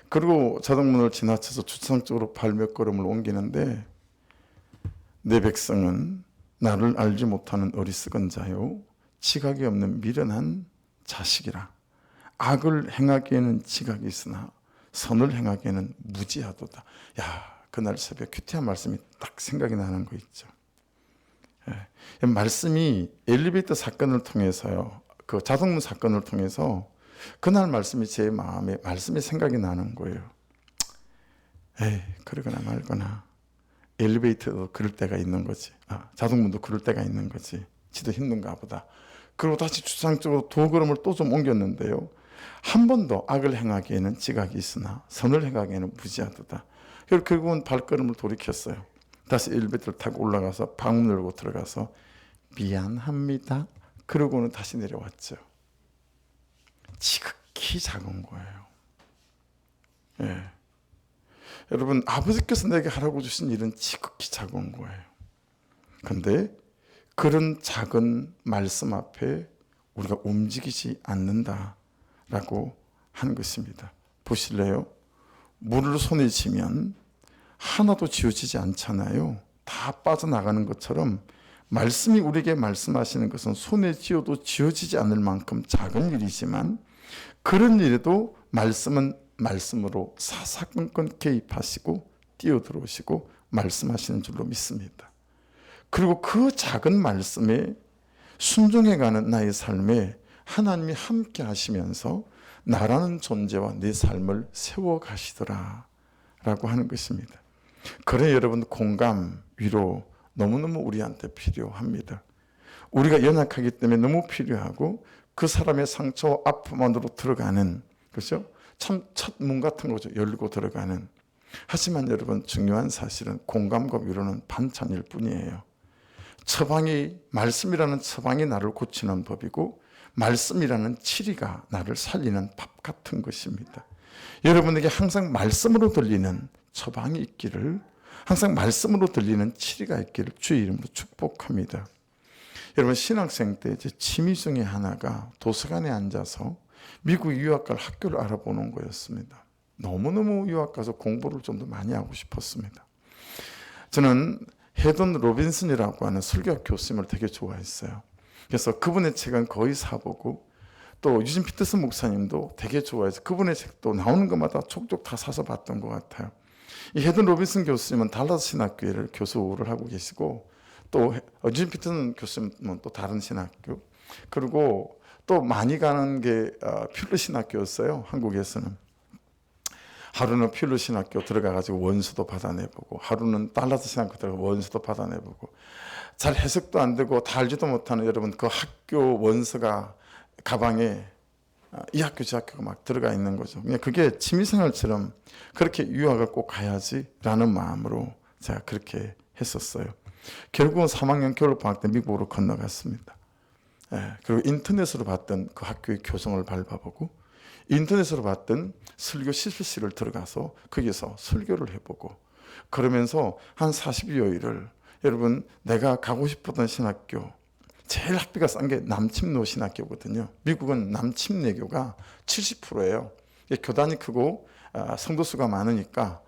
그리고 자동문을 지나쳐서 주차장 쪽으로 발 몇 걸음을 옮기는데 내 백성은 나를 알지 못하는 어리석은 자요 지각이 없는 미련한 자식이라. 악을 행하기에는 지각이 있으나 선을 행하기에는 무지하도다. 그날 새벽 큐티한 말씀이 딱 생각이 나는 거 있죠. 말씀이 엘리베이터 사건을 통해서요, 그 자동문 사건을 통해서 그날 말씀이 제 마음에 말씀이 생각이 나는 거예요. 그러거나 말거나 엘리베이터도 그럴 때가 있는 거지. 자동문도 그럴 때가 있는 거지. 지도 힘든가 보다. 그리고 다시 주차장 쪽으로 두 걸음을 또 좀 옮겼는데요. 한 번도 악을 행하기에는 지각이 있으나 선을 행하기에는 무지하도다. 결국은 발걸음을 돌이켰어요. 다시 엘리베이터를 타고 올라가서 방문 열고 들어가서 미안합니다. 그러고는 다시 내려왔죠. 지극히 작은 거예요. 여러분, 아버지께서 내게 하라고 주신 일은 지극히 작은 거예요. 그런데 그런 작은 말씀 앞에 우리가 움직이지 않는다라고 하는 것입니다. 보실래요? 물을 손에 쥐면 하나도 지워지지 않잖아요. 다 빠져나가는 것처럼 말씀이 우리에게 말씀하시는 것은 손에 쥐어도 지워지지 않을 만큼 작은 일이지만 그런 일에도 말씀은 말씀으로 사사건건 개입하시고 뛰어들어오시고 말씀하시는 줄로 믿습니다. 그리고 그 작은 말씀에 순종해가는 나의 삶에 하나님이 함께 하시면서 나라는 존재와 내 삶을 세워가시더라 라고 하는 것입니다. 그래 여러분, 공감, 위로 너무너무 우리한테 필요합니다. 우리가 연약하기 때문에 너무 필요하고 그 사람의 상처와 아픔 안으로 들어가는, 그렇죠? 참 첫 문 같은 거죠. 열고 들어가는. 하지만 여러분, 중요한 사실은 공감과 위로는 반찬일 뿐이에요. 처방이, 말씀이라는 처방이 나를 고치는 법이고 말씀이라는 치리가 나를 살리는 밥 같은 것입니다. 여러분에게 항상 말씀으로 들리는 처방이 있기를, 항상 말씀으로 들리는 치리가 있기를 주의 이름으로 축복합니다. 여러분, 신학생 때 제 취미 중에 하나가 도서관에 앉아서 미국 유학 갈 학교를 알아보는 거였습니다. 너무너무 유학 가서 공부를 좀 더 많이 하고 싶었습니다. 저는 헤던 로빈슨이라고 하는 설교 교수님을 되게 좋아했어요. 그래서 그분의 책은 거의 사보고 또 유진 피터슨 목사님도 되게 좋아해서 그분의 책도 나오는 것마다 족족 다 사서 봤던 것 같아요. 이 헤던 로빈슨 교수님은 달라스 신학교를 교수를 하고 계시고 또 유진 피터슨 교수님은 또 다른 신학교, 그리고 또 많이 가는 게 퓰러 신학교였어요. 한국에서는. 하루는 퓰러 신학교 들어가가지고 원서도 받아내보고, 하루는 달라스 신학교 들어가 원서도 받아내보고, 잘 해석도 안 되고 다 알지도 못하는 여러분, 그 학교 원서가 가방에 이 학교 저 학교가 막 들어가 있는 거죠. 그냥 그게 취미생활처럼 그렇게 유학을 꼭 가야지라는 마음으로 제가 그렇게 했었어요. 결국은 3학년 겨울방학 때 미국으로 건너갔습니다. 그리고 인터넷으로 봤던 그 학교의 교정을 밟아보고 인터넷으로 봤던 설교 실습실을 들어가서 거기서 설교를 해보고, 그러면서 한 40여일을 여러분, 내가 가고 싶었던 신학교, 제일 학비가 싼 게 남침노 신학교거든요. 미국은 남침내교가 70%예요. 교단이 크고 성도 수가 많으니까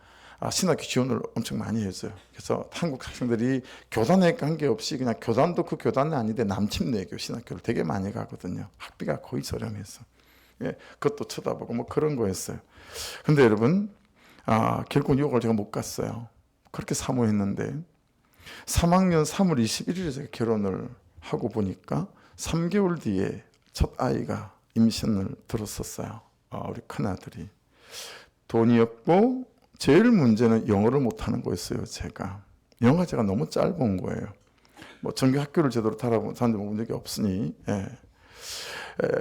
신학교 지원을 엄청 많이 했어요. 그래서 한국 학생들이 교단에 관계없이 그냥 교단도 그 교단은 아닌데 남침내교 신학교를 되게 많이 가거든요. 학비가 거의 저렴해서. 그것도 쳐다보고 뭐 그런 거였어요. 근데 여러분, 결국 유학을 제가 못 갔어요. 그렇게 사모했는데 3학년 3월 21일에 제가 결혼을 하고 보니까 3개월 뒤에 첫 아이가 임신을 들었었어요. 우리 큰아들이. 돈이 없고 제일 문제는 영어를 못하는 거였어요. 제가 너무 짧은 거예요. 뭐 정규 학교를 제대로 다녀본 적이 없으니.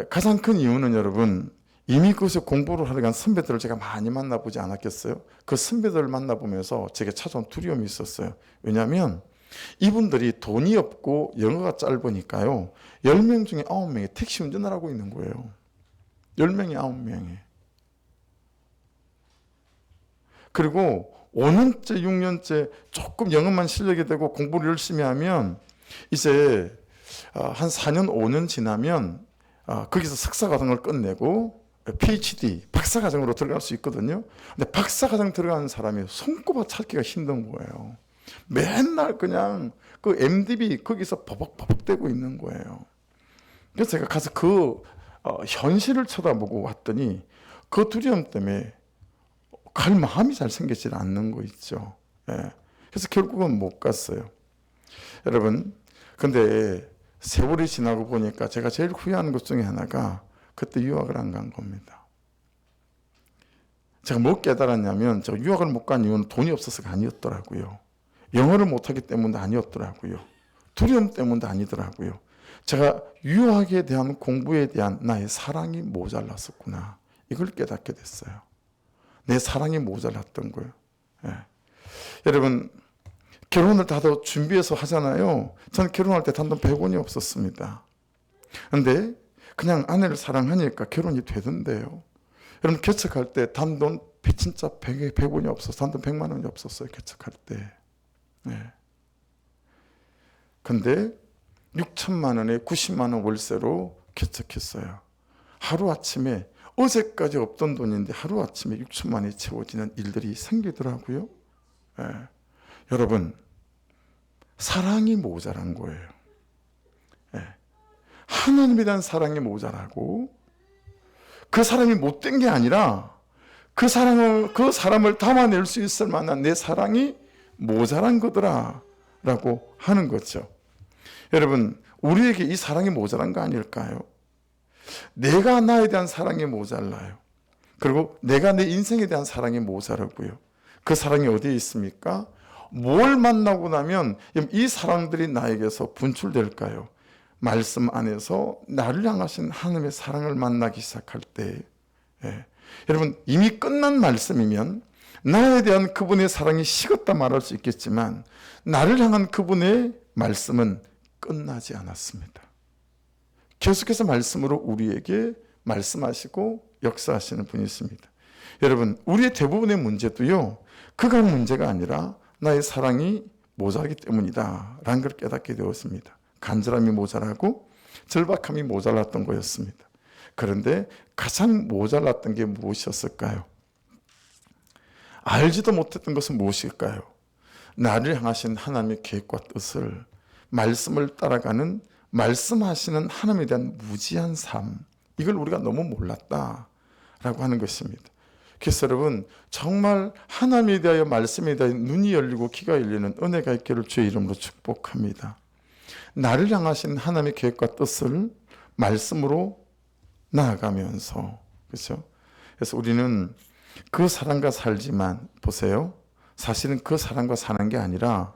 가장 큰 이유는 여러분, 이미 그것에 공부를 하러 간 선배들을 제가 많이 만나보지 않았겠어요? 그 선배들을 만나보면서 제게 찾아온 두려움이 있었어요. 왜냐하면 이분들이 돈이 없고 영어가 짧으니까요, 10명 중에 9명이 택시 운전을 하고 있는 거예요. 10명이 9명이. 그리고 5년째 6년째 조금 영어만 실력이 되고 공부를 열심히 하면 이제 한 4년 5년 지나면 거기서 석사과정을 끝내고 PhD 박사과정으로 들어갈 수 있거든요. 근데 박사과정 들어가는 사람이 손꼽아 찾기가 힘든 거예요. 맨날 그냥 그 MDB 거기서 버벅버벅대고 있는 거예요. 그래서 제가 가서 그 현실을 쳐다보고 왔더니 그 두려움 때문에 갈 마음이 잘 생기지 않는 거 있죠. 그래서 결국은 못 갔어요. 여러분, 근데 세월이 지나고 보니까 제가 제일 후회하는 것 중에 하나가 그때 유학을 안 간 겁니다. 제가 뭐 깨달았냐면, 제가 유학을 못 간 이유는 돈이 없어서가 아니었더라고요. 영어를 못하기 때문도 아니었더라고요. 두려움 때문도 아니더라고요. 제가 유학에 대한 공부에 대한 나의 사랑이 모자랐었구나. 이걸 깨닫게 됐어요. 내 사랑이 모자랐던 거예요. 여러분, 결혼을 다들 준비해서 하잖아요. 저는 결혼할 때 단돈 100원이 없었습니다. 그런데 그냥 아내를 사랑하니까 결혼이 되던데요. 여러분, 개척할 때 단돈 진짜 100원이 없어서 단돈 100만 원이 없었어요. 개척할 때. 근데 6천만 원에 90만 원 월세로 개척했어요. 하루아침에, 어제까지 없던 돈인데 하루아침에 6천만 원이 채워지는 일들이 생기더라고요. 여러분, 사랑이 모자란 거예요. 하나님에 대한 사랑이 모자라고, 그 사람이 못된 게 아니라 그 사람을 담아낼 수 있을 만한 내 사랑이 모자란 거더라 라고 하는 거죠. 여러분, 우리에게 이 사랑이 모자란 거 아닐까요? 내가 나에 대한 사랑이 모자라요. 그리고 내가 내 인생에 대한 사랑이 모자라고요. 그 사랑이 어디에 있습니까? 뭘 만나고 나면 이 사랑들이 나에게서 분출될까요? 말씀 안에서 나를 향하신 하나님의 사랑을 만나기 시작할 때, 여러분, 이미 끝난 말씀이면 나에 대한 그분의 사랑이 식었다 말할 수 있겠지만, 나를 향한 그분의 말씀은 끝나지 않았습니다. 계속해서 말씀으로 우리에게 말씀하시고 역사하시는 분이십니다. 여러분, 우리의 대부분의 문제도요, 그가 문제가 아니라 나의 사랑이 모자라기 때문이다 라는 걸 깨닫게 되었습니다. 간절함이 모자라고 절박함이 모자랐던 거였습니다. 그런데 가장 모자랐던 게 무엇이었을까요? 알지도 못했던 것은 무엇일까요? 나를 향하신 하나님의 계획과 뜻을, 말씀을 따라가는, 말씀하시는 하나님에 대한 무지한 삶, 이걸 우리가 너무 몰랐다라고 하는 것입니다. 그래서 여러분, 정말 하나님에 대하여, 말씀에 대하여 눈이 열리고 귀가 열리는 은혜가 있기를 주의 이름으로 축복합니다. 나를 향하신 하나님의 계획과 뜻을 말씀으로 나아가면서, 그렇죠? 그래서 우리는 그 사람과 살지만, 보세요, 사실은 그 사람과 사는 게 아니라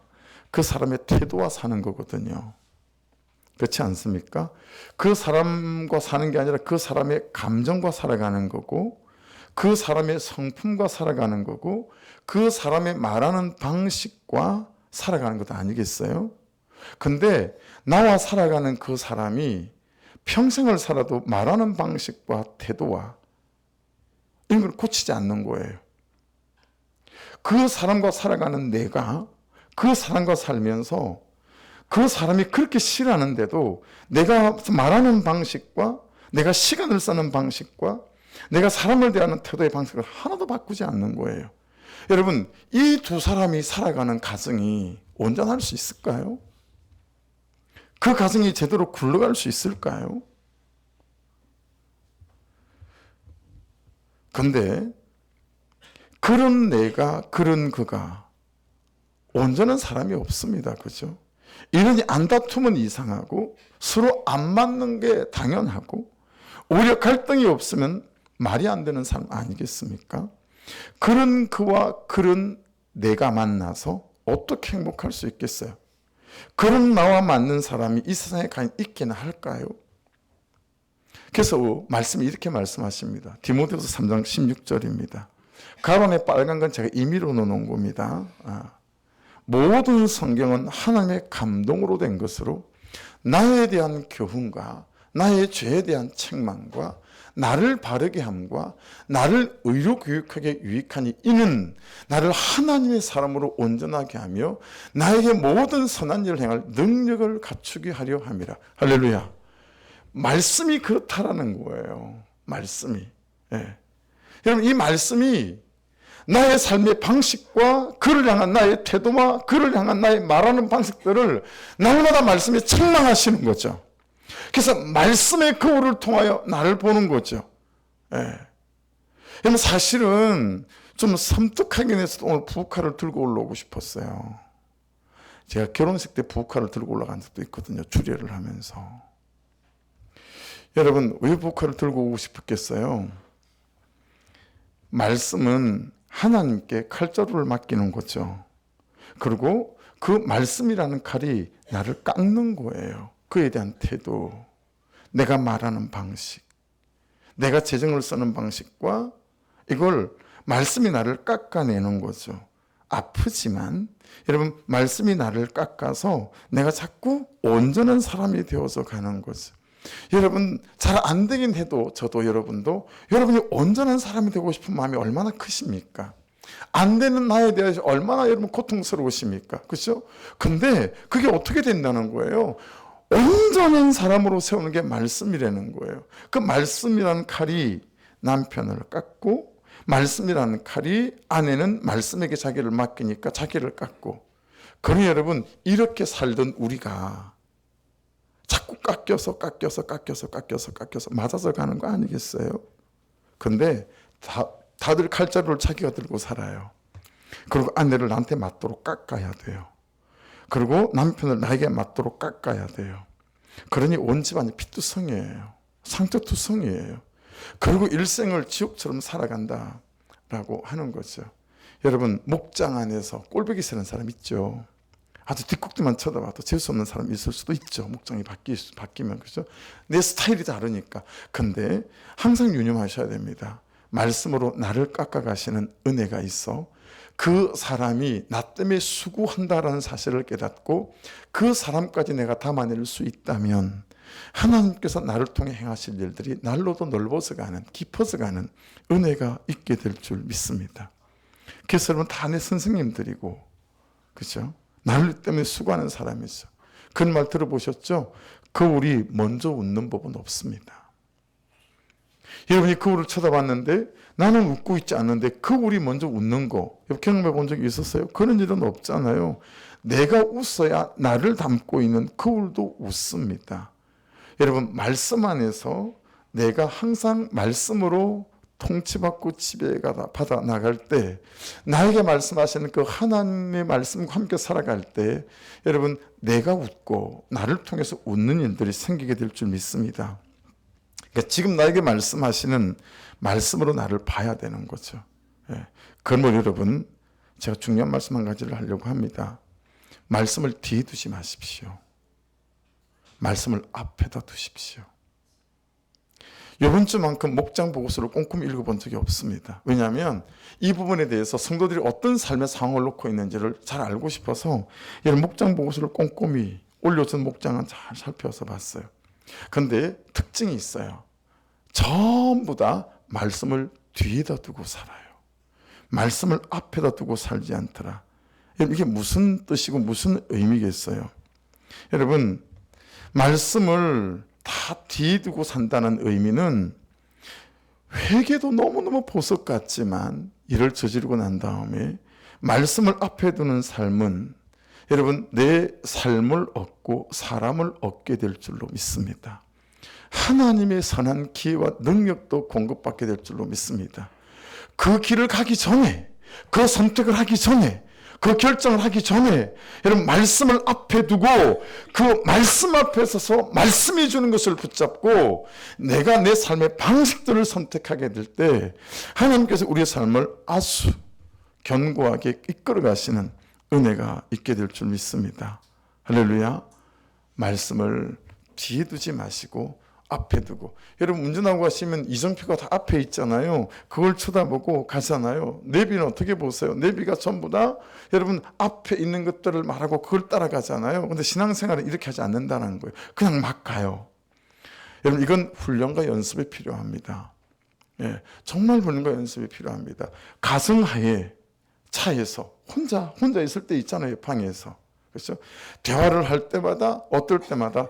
그 사람의 태도와 사는 거거든요. 그렇지 않습니까? 그 사람과 사는 게 아니라 그 사람의 감정과 살아가는 거고, 그 사람의 성품과 살아가는 거고, 그 사람의 말하는 방식과 살아가는 것도 아니겠어요? 근데 나와 살아가는 그 사람이 평생을 살아도 말하는 방식과 태도와 이런 걸 고치지 않는 거예요. 그 사람과 살아가는 내가 그 사람과 살면서 그 사람이 그렇게 싫어하는데도 내가 말하는 방식과 내가 시간을 쓰는 방식과 내가 사람을 대하는 태도의 방식을 하나도 바꾸지 않는 거예요. 여러분, 이 두 사람이 살아가는 가정이 온전할 수 있을까요? 그 가정이 제대로 굴러갈 수 있을까요? 근데 그런 내가, 그런 그가 온전한 사람이 없습니다. 그죠? 이러니 안 다투면 이상하고 서로 안 맞는 게 당연하고 오히려 갈등이 없으면 말이 안 되는 삶 아니겠습니까? 그런 그와 그런 내가 만나서 어떻게 행복할 수 있겠어요? 그런 나와 맞는 사람이 이 세상에 과연 있기는 할까요? 그래서 말씀이 이렇게 말씀하십니다. 디모데후서 3장 16절입니다. 가론에 빨간 건 제가 임의로 넣어놓은 겁니다. 모든 성경은 하나님의 감동으로 된 것으로 나에 대한 교훈과 나의 죄에 대한 책망과 나를 바르게 함과 나를 의로 교육하게 유익하니 이는 나를 하나님의 사람으로 온전하게 하며 나에게 모든 선한 일을 행할 능력을 갖추게 하려 함이라. 할렐루야. 말씀이 그렇다라는 거예요. 말씀이. 예. 여러분, 이 말씀이 나의 삶의 방식과 그를 향한 나의 태도와 그를 향한 나의 말하는 방식들을 날마다 말씀에 책망하시는 거죠. 그래서 말씀의 거울을 통하여 나를 보는 거죠. 예. 여러분, 사실은 좀 섬뜩하긴 해서 오늘 부엌칼을 들고 올라오고 싶었어요. 제가 결혼식 때 부엌칼을 들고 올라간 적도 있거든요. 주례를 하면서. 여러분, 왜 부엌칼을 들고 오고 싶었겠어요? 말씀은 하나님께 칼자루를 맡기는 거죠. 그리고 그 말씀이라는 칼이 나를 깎는 거예요. 그에 대한 태도, 내가 말하는 방식, 내가 재정을 쓰는 방식과 이걸 말씀이 나를 깎아내는 거죠. 아프지만 여러분, 말씀이 나를 깎아서 내가 자꾸 온전한 사람이 되어서 가는 거죠. 여러분, 잘 안 되긴 해도 저도 여러분도 여러분이 온전한 사람이 되고 싶은 마음이 얼마나 크십니까? 안 되는 나에 대해서 얼마나 여러분 고통스러우십니까? 그렇죠? 근데 그게 어떻게 된다는 거예요? 온전한 사람으로 세우는 게 말씀이라는 거예요. 그 말씀이라는 칼이 남편을 깎고, 말씀이라는 칼이 아내는 말씀에게 자기를 맡기니까 자기를 깎고. 그러니 여러분, 이렇게 살던 우리가 자꾸 깎여서 맞아서 가는 거 아니겠어요? 근데 다들 칼자루를 자기가 들고 살아요. 그리고 아내를 나한테 맞도록 깎아야 돼요. 그리고 남편을 나에게 맞도록 깎아야 돼요. 그러니 온 집안이 피투성이에요. 상처투성이에요. 그리고 일생을 지옥처럼 살아간다라고 하는 거죠. 여러분, 목장 안에서 꼴보기 싫은 사람 있죠. 아주 뒷꼭지만 쳐다봐도 재수 없는 사람이 있을 수도 있죠. 목장이 바뀌면. 그렇죠? 내 스타일이 다르니까. 근데 항상 유념하셔야 됩니다. 말씀으로 나를 깎아가시는 은혜가 있어 그 사람이 나 때문에 수고한다라는 사실을 깨닫고 그 사람까지 내가 담아낼 수 있다면 하나님께서 나를 통해 행하실 일들이 날로도 넓어서 가는, 깊어서 가는 은혜가 있게 될 줄 믿습니다. 그래서 여러분, 다 내 선생님들이고, 그렇죠? 나를 때문에 수고하는 사람이죠. 그런 말 들어보셨죠? 거울이 먼저 웃는 법은 없습니다. 여러분이 거울을 쳐다봤는데 나는 웃고 있지 않는데 거울이 먼저 웃는 거 경험해 본 적이 있었어요? 그런 일은 없잖아요. 내가 웃어야 나를 담고 있는 거울도 웃습니다. 여러분, 말씀 안에서 내가 항상 말씀으로 통치받고 지배받아 나갈 때, 나에게 말씀하시는 그 하나님의 말씀과 함께 살아갈 때 여러분, 내가 웃고 나를 통해서 웃는 일들이 생기게 될 줄 믿습니다. 그러니까 지금 나에게 말씀하시는 말씀으로 나를 봐야 되는 거죠. 예. 그러므로 여러분, 제가 중요한 말씀 한 가지를 하려고 합니다. 말씀을 뒤에 두지 마십시오. 말씀을 앞에다 두십시오. 이번 주만큼 목장 보고서를 꼼꼼히 읽어본 적이 없습니다. 왜냐하면 이 부분에 대해서 성도들이 어떤 삶의 상황을 놓고 있는지를 잘 알고 싶어서 이런 목장 보고서를 꼼꼼히 올려준 목장은 잘 살펴서 봤어요. 그런데 특징이 있어요. 전부 다 말씀을 뒤에다 두고 살아요. 말씀을 앞에다 두고 살지 않더라. 이게 무슨 뜻이고 무슨 의미겠어요? 여러분, 말씀을 다 뒤에 두고 산다는 의미는 회개도 너무너무 보석 같지만 이를 저지르고 난 다음에 말씀을 앞에 두는 삶은 여러분, 내 삶을 얻고 사람을 얻게 될 줄로 믿습니다. 하나님의 선한 기회와 능력도 공급받게 될 줄로 믿습니다. 그 길을 가기 전에, 그 선택을 하기 전에, 그 결정을 하기 전에 여러분 말씀을 앞에 두고 그 말씀 앞에 서서 말씀이 주는 것을 붙잡고 내가 내 삶의 방식들을 선택하게 될 때 하나님께서 우리의 삶을 아주 견고하게 이끌어 가시는 은혜가 있게 될 줄 믿습니다. 할렐루야. 말씀을 뒤에 두지 마시고 앞에 두고, 여러분 운전하고 가시면 이정표가 다 앞에 있잖아요. 그걸 쳐다보고 가잖아요. 내비는 어떻게 보세요? 내비가 전부 다 여러분 앞에 있는 것들을 말하고 그걸 따라가잖아요. 근데 신앙생활은 이렇게 하지 않는다는 거예요. 그냥 막 가요. 여러분 이건 훈련과 연습이 필요합니다. 예, 정말 훈련과 연습이 필요합니다. 가정하에 차에서 혼자 있을 때 있잖아요. 방에서. 그렇죠? 대화를 할 때마다 어떨 때마다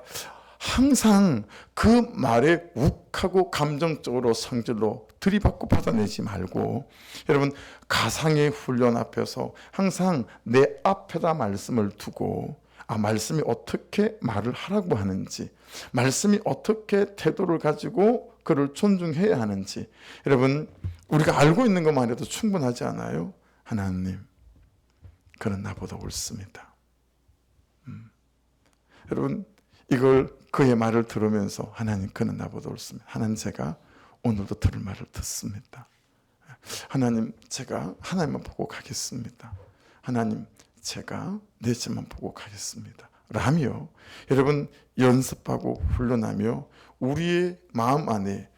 항상 그 말에 욱하고 감정적으로 성질로 들이받고 받아내지 말고, 여러분 가상의 훈련 앞에서 항상 내 앞에다 말씀을 두고 말씀이 어떻게 말을 하라고 하는지, 말씀이 어떻게 태도를 가지고 그를 존중해야 하는지, 여러분 우리가 알고 있는 것만 해도 충분하지 않아요? 하나님, 그는 나보다 옳습니다. 여러분 이걸 그의 말을 들으면서 하나님, 그는 나보다 옳습니다. 하나님, 제가 오늘도 들을 말을 듣습니다. 하나님, 제가 하나님만 보고 가겠습니다. 하나님, 제가 내 집만 보고 가겠습니다. 라며 여러분 연습하고 훈련하며 우리의 마음 안에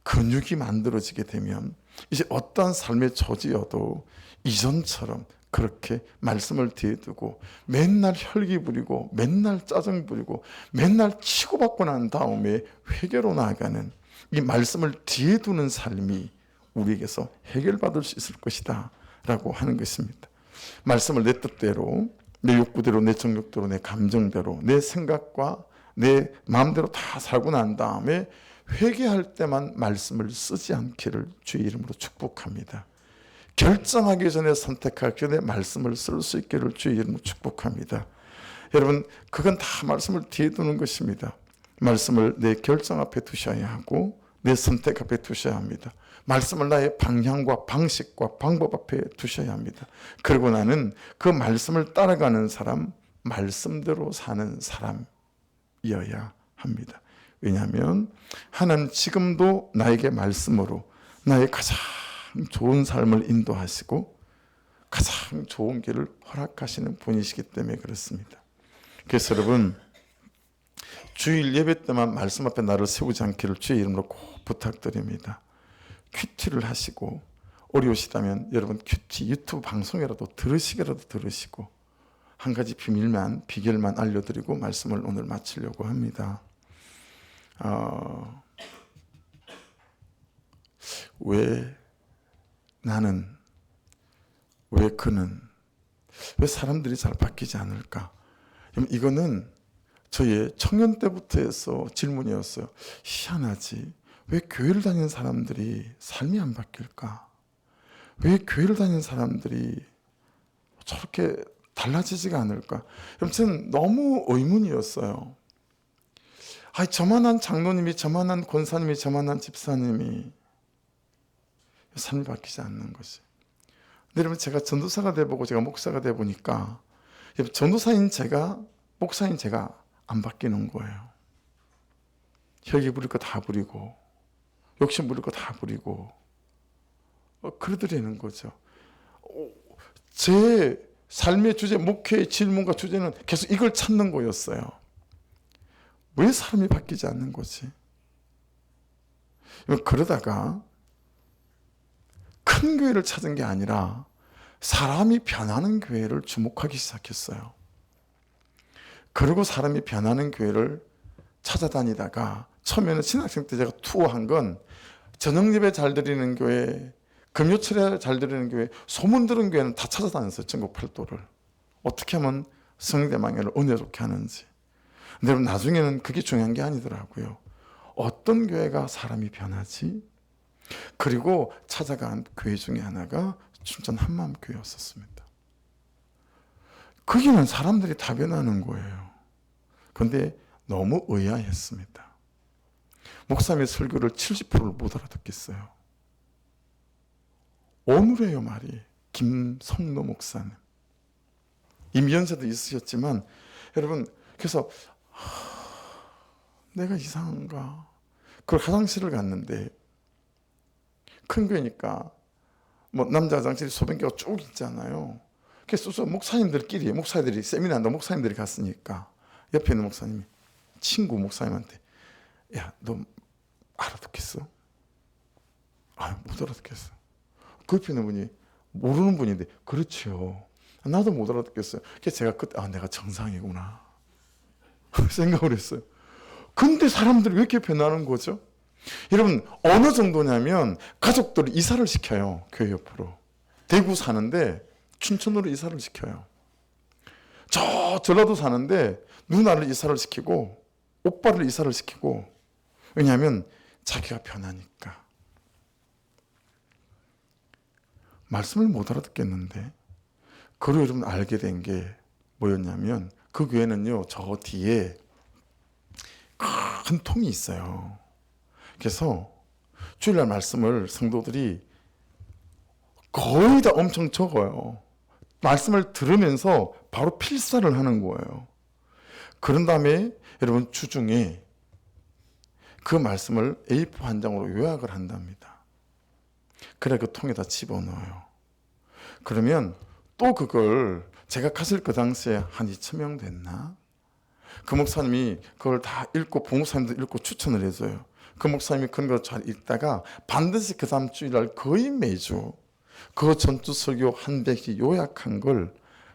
근육이 만들어지게 되면 이제 어떠한 삶의 처지여도 이전처럼 그렇게 말씀을 뒤에 두고 맨날 혈기 부리고 맨날 짜증 부리고 맨날 치고받고 난 다음에 회개로 나아가는 이 말씀을 뒤에 두는 삶이 우리에게서 해결받을 수 있을 것이다 라고 하는 것입니다. 말씀을 내 뜻대로, 내 욕구대로, 내 정욕대로, 내 감정대로, 내 생각과 내 마음대로 다 살고 난 다음에 회개할 때만 말씀을 쓰지 않기를 주의 이름으로 축복합니다. 결정하기 전에, 선택하기 전에 말씀을 쓸 수 있기를 주의 이름으로 축복합니다. 여러분 그건 다 말씀을 뒤에 두는 것입니다. 말씀을 내 결정 앞에 두셔야 하고 내 선택 앞에 두셔야 합니다. 말씀을 나의 방향과 방식과 방법 앞에 두셔야 합니다. 그리고 나는 그 말씀을 따라가는 사람, 말씀대로 사는 사람이어야 합니다. 왜냐하면 하나님 지금도 나에게 말씀으로 나의 가장 좋은 삶을 인도하시고 가장 좋은 길을 허락하시는 분이시기 때문에 그렇습니다. 그래서 여러분 주일 예배 때만 말씀 앞에 나를 세우지 않기를 주의 이름으로 꼭 부탁드립니다. 큐티를 하시고 어려우시다면 여러분 큐티 유튜브 방송이라도 들으시고 한 가지 비결만 알려드리고 말씀을 오늘 마치려고 합니다. 왜 나는, 왜 그는, 왜 사람들이 잘 바뀌지 않을까? 이거는 저의 청년 때부터 해서 질문이었어요. 희한하지, 왜 교회를 다니는 사람들이 삶이 안 바뀔까? 왜 교회를 다니는 사람들이 저렇게 달라지지가 않을까? 저는 너무 의문이었어요. 저만한 장로님이, 저만한 권사님이, 저만한 집사님이 삶이 바뀌지 않는 것이. 근데 여러분 제가 전도사가 돼보고 제가 목사가 돼보니까 전도사인 제가, 목사인 제가 안 바뀌는 거예요. 혈기 부릴 거 다 부리고 욕심 부릴 거 다 부리고 그러더라는 거죠. 제 삶의 주제, 목회의 질문과 주제는 계속 이걸 찾는 거였어요. 왜 사람이 바뀌지 않는 거지? 그러다가 큰 교회를 찾은 게 아니라 사람이 변하는 교회를 주목하기 시작했어요. 그리고 사람이 변하는 교회를 찾아다니다가 처음에는 신학생 때 제가 투어한 건 저녁 예배 잘 드리는 교회, 금요철에 잘 드리는 교회, 소문 들은 교회는 다 찾아다녔어요. 전국 팔도를. 어떻게 하면 성대망해를 은혜롭게 하는지. 근데 나중에는 그게 중요한 게 아니더라고요. 어떤 교회가 사람이 변하지? 그리고 찾아간 교회 중에 하나가 춘천 한마음교회였었습니다. 거기는 사람들이 다 변하는 거예요. 그런데 너무 의아했습니다. 목사님의 설교를 70%를 못 알아듣겠어요. 오늘에요 말이 김성노 목사님. 이미 연세도 있으셨지만 여러분 그래서 내가 이상한가? 그 화장실을 갔는데 큰 교회니까 뭐 남자 화장실이 소변기가 쭉 있잖아요. 그래서 목사님들끼리 목사들이 세미나 한다 목사님들이 갔으니까 옆에 있는 목사님이 친구 목사님한테 야, 너 알아듣겠어? 아, 못 알아듣겠어. 그 옆에 있는 분이 모르는 분인데 그렇죠. 나도 못 알아듣겠어요. 그래서 제가 그때 내가 정상이구나 생각을 했어요. 근데 사람들이 왜 이렇게 변하는 거죠? 여러분 어느 정도냐면 가족들이 이사를 시켜요. 교회 옆으로. 대구 사는데 춘천으로 이사를 시켜요. 저 전라도 사는데 누나를 이사를 시키고 오빠를 이사를 시키고 왜냐하면 자기가 변하니까. 말씀을 못 알아듣겠는데 그리고 여러분 알게 된 게 뭐였냐면 그 교회는요 저 뒤에 큰 통이 있어요. 그래서 주일날 말씀을 성도들이 거의 다 엄청 적어요. 말씀을 들으면서 바로 필사를 하는 거예요. 그런 다음에 여러분 주중에 그 말씀을 A4 한 장으로 요약을 한답니다. 그래 그 통에다 집어넣어요. 그러면 또 그걸 제가 갔을 그 당시에 한 2,000명 됐나? 그 목사님이 그걸 다 읽고 부목사님도 읽고 추천을 해줘요. 그 목사님이 그런 걸 잘 읽다가 반드시 그 다음 주일날 거의 매주 그 전주 설교 한 백씩 요약한 걸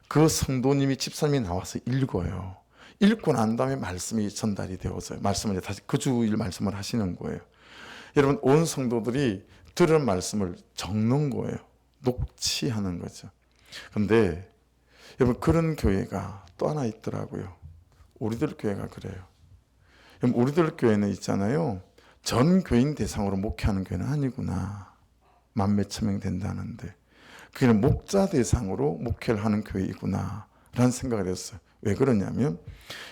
그 성도님이 집사님이 나와서 읽어요. 읽고 난 다음에 말씀이 전달이 되어져요. 말씀을 다시 그 주일 말씀을 하시는 거예요. 여러분 온 성도들이 들은 말씀을 적는 거예요. 녹취하는 거죠. 근데 여러분 그런 교회가 또 하나 있더라고요. 우리들 교회가 그래요. 여러분 우리들 교회는 있잖아요. 전 교인 대상으로 목회하는 교회는 아니구나. 만 몇천 명 된다는데 그게는 목자 대상으로 목회를 하는 교회이구나 라는 생각을 했어요. 왜 그러냐면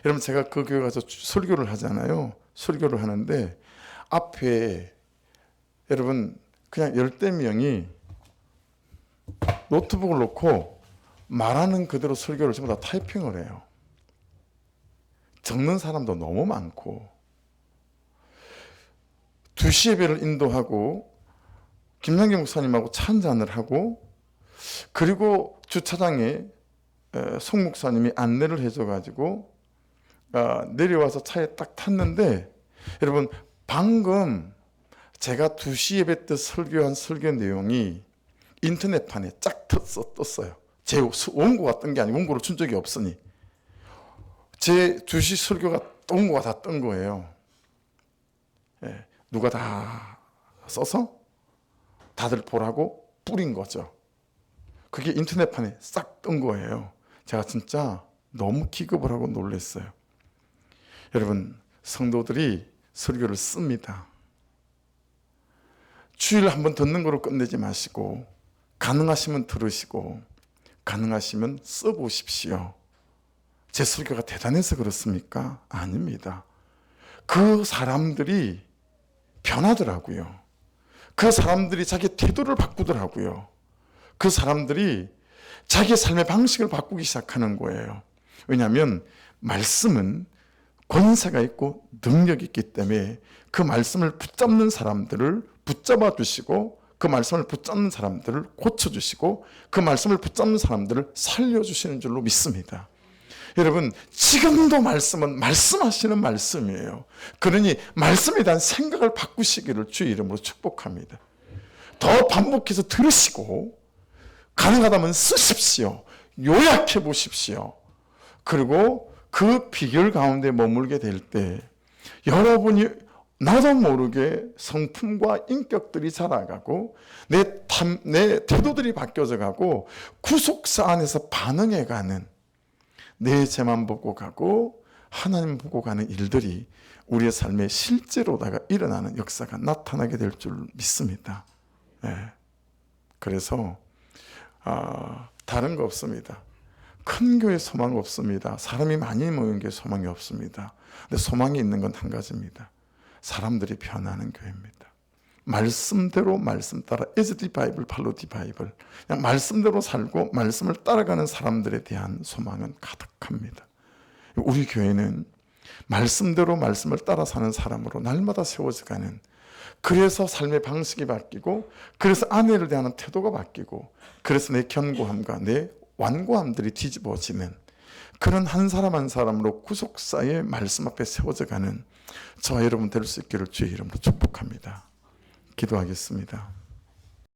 여러분 제가 그 교회 가서 설교를 하잖아요. 설교를 하는데 앞에 여러분 그냥 열댓 명이 노트북을 놓고 말하는 그대로 설교를 전부 다 타이핑을 해요. 적는 사람도 너무 많고 2시 예배를 인도하고 김남기 목사님하고 차 한잔을 하고 그리고 주차장에 송 목사님이 안내를 해줘가지고 내려와서 차에 딱 탔는데 여러분 방금 제가 2시 예배 때 설교한 설교 내용이 인터넷판에 쫙 떴어요. 제 원고가 뜬 게 아니고 원고를 준 적이 없으니 제 2시 설교가 원고가 다 뜬 거예요. 예, 누가 다 써서 다들 보라고 뿌린 거죠. 그게 인터넷판에 싹 뜬 거예요. 제가 진짜 너무 기겁을 하고 놀랐어요. 여러분 성도들이 설교를 씁니다. 주일 한번 듣는 거로 끝내지 마시고 가능하시면 들으시고 가능하시면 써보십시오. 제 설교가 대단해서 그렇습니까? 아닙니다. 그 사람들이 변하더라고요. 그 사람들이 자기 태도를 바꾸더라고요. 그 사람들이 자기 삶의 방식을 바꾸기 시작하는 거예요. 왜냐하면 말씀은 권세가 있고 능력이 있기 때문에 그 말씀을 붙잡는 사람들을 붙잡아 주시고 그 말씀을 붙잡는 사람들을 고쳐주시고 그 말씀을 붙잡는 사람들을 살려주시는 줄로 믿습니다. 여러분 지금도 말씀은 말씀하시는 말씀이에요. 그러니 말씀에 대한 생각을 바꾸시기를 주의 이름으로 축복합니다. 더 반복해서 들으시고 가능하다면 쓰십시오. 요약해 보십시오. 그리고 그 비결 가운데 머물게 될 때 여러분이 나도 모르게 성품과 인격들이 자라가고 내 태도들이 바뀌어져 가고 구속사 안에서 반응해가는 내 죄만 보고 가고 하나님 보고 가는 일들이 우리의 삶에 실제로다가 일어나는 역사가 나타나게 될 줄 믿습니다. 네. 그래서 다른 거 없습니다. 큰 교회 소망 없습니다. 사람이 많이 모이는 게 소망이 없습니다. 근데 소망이 있는 건 한 가지입니다. 사람들이 변하는 교회입니다. 말씀대로 말씀 따라 as the Bible, follow the Bible. 그냥 말씀대로 살고 말씀을 따라가는 사람들에 대한 소망은 가득합니다. 우리 교회는 말씀대로 말씀을 따라 사는 사람으로 날마다 세워져가는, 그래서 삶의 방식이 바뀌고, 그래서 아내를 대하는 태도가 바뀌고, 그래서 내 견고함과 내 완고함들이 뒤집어지는 그런 한 사람 한 사람으로 구속사의 말씀 앞에 세워져가는 저와 여러분 될 수 있기를 주의 이름으로 축복합니다. 기도하겠습니다.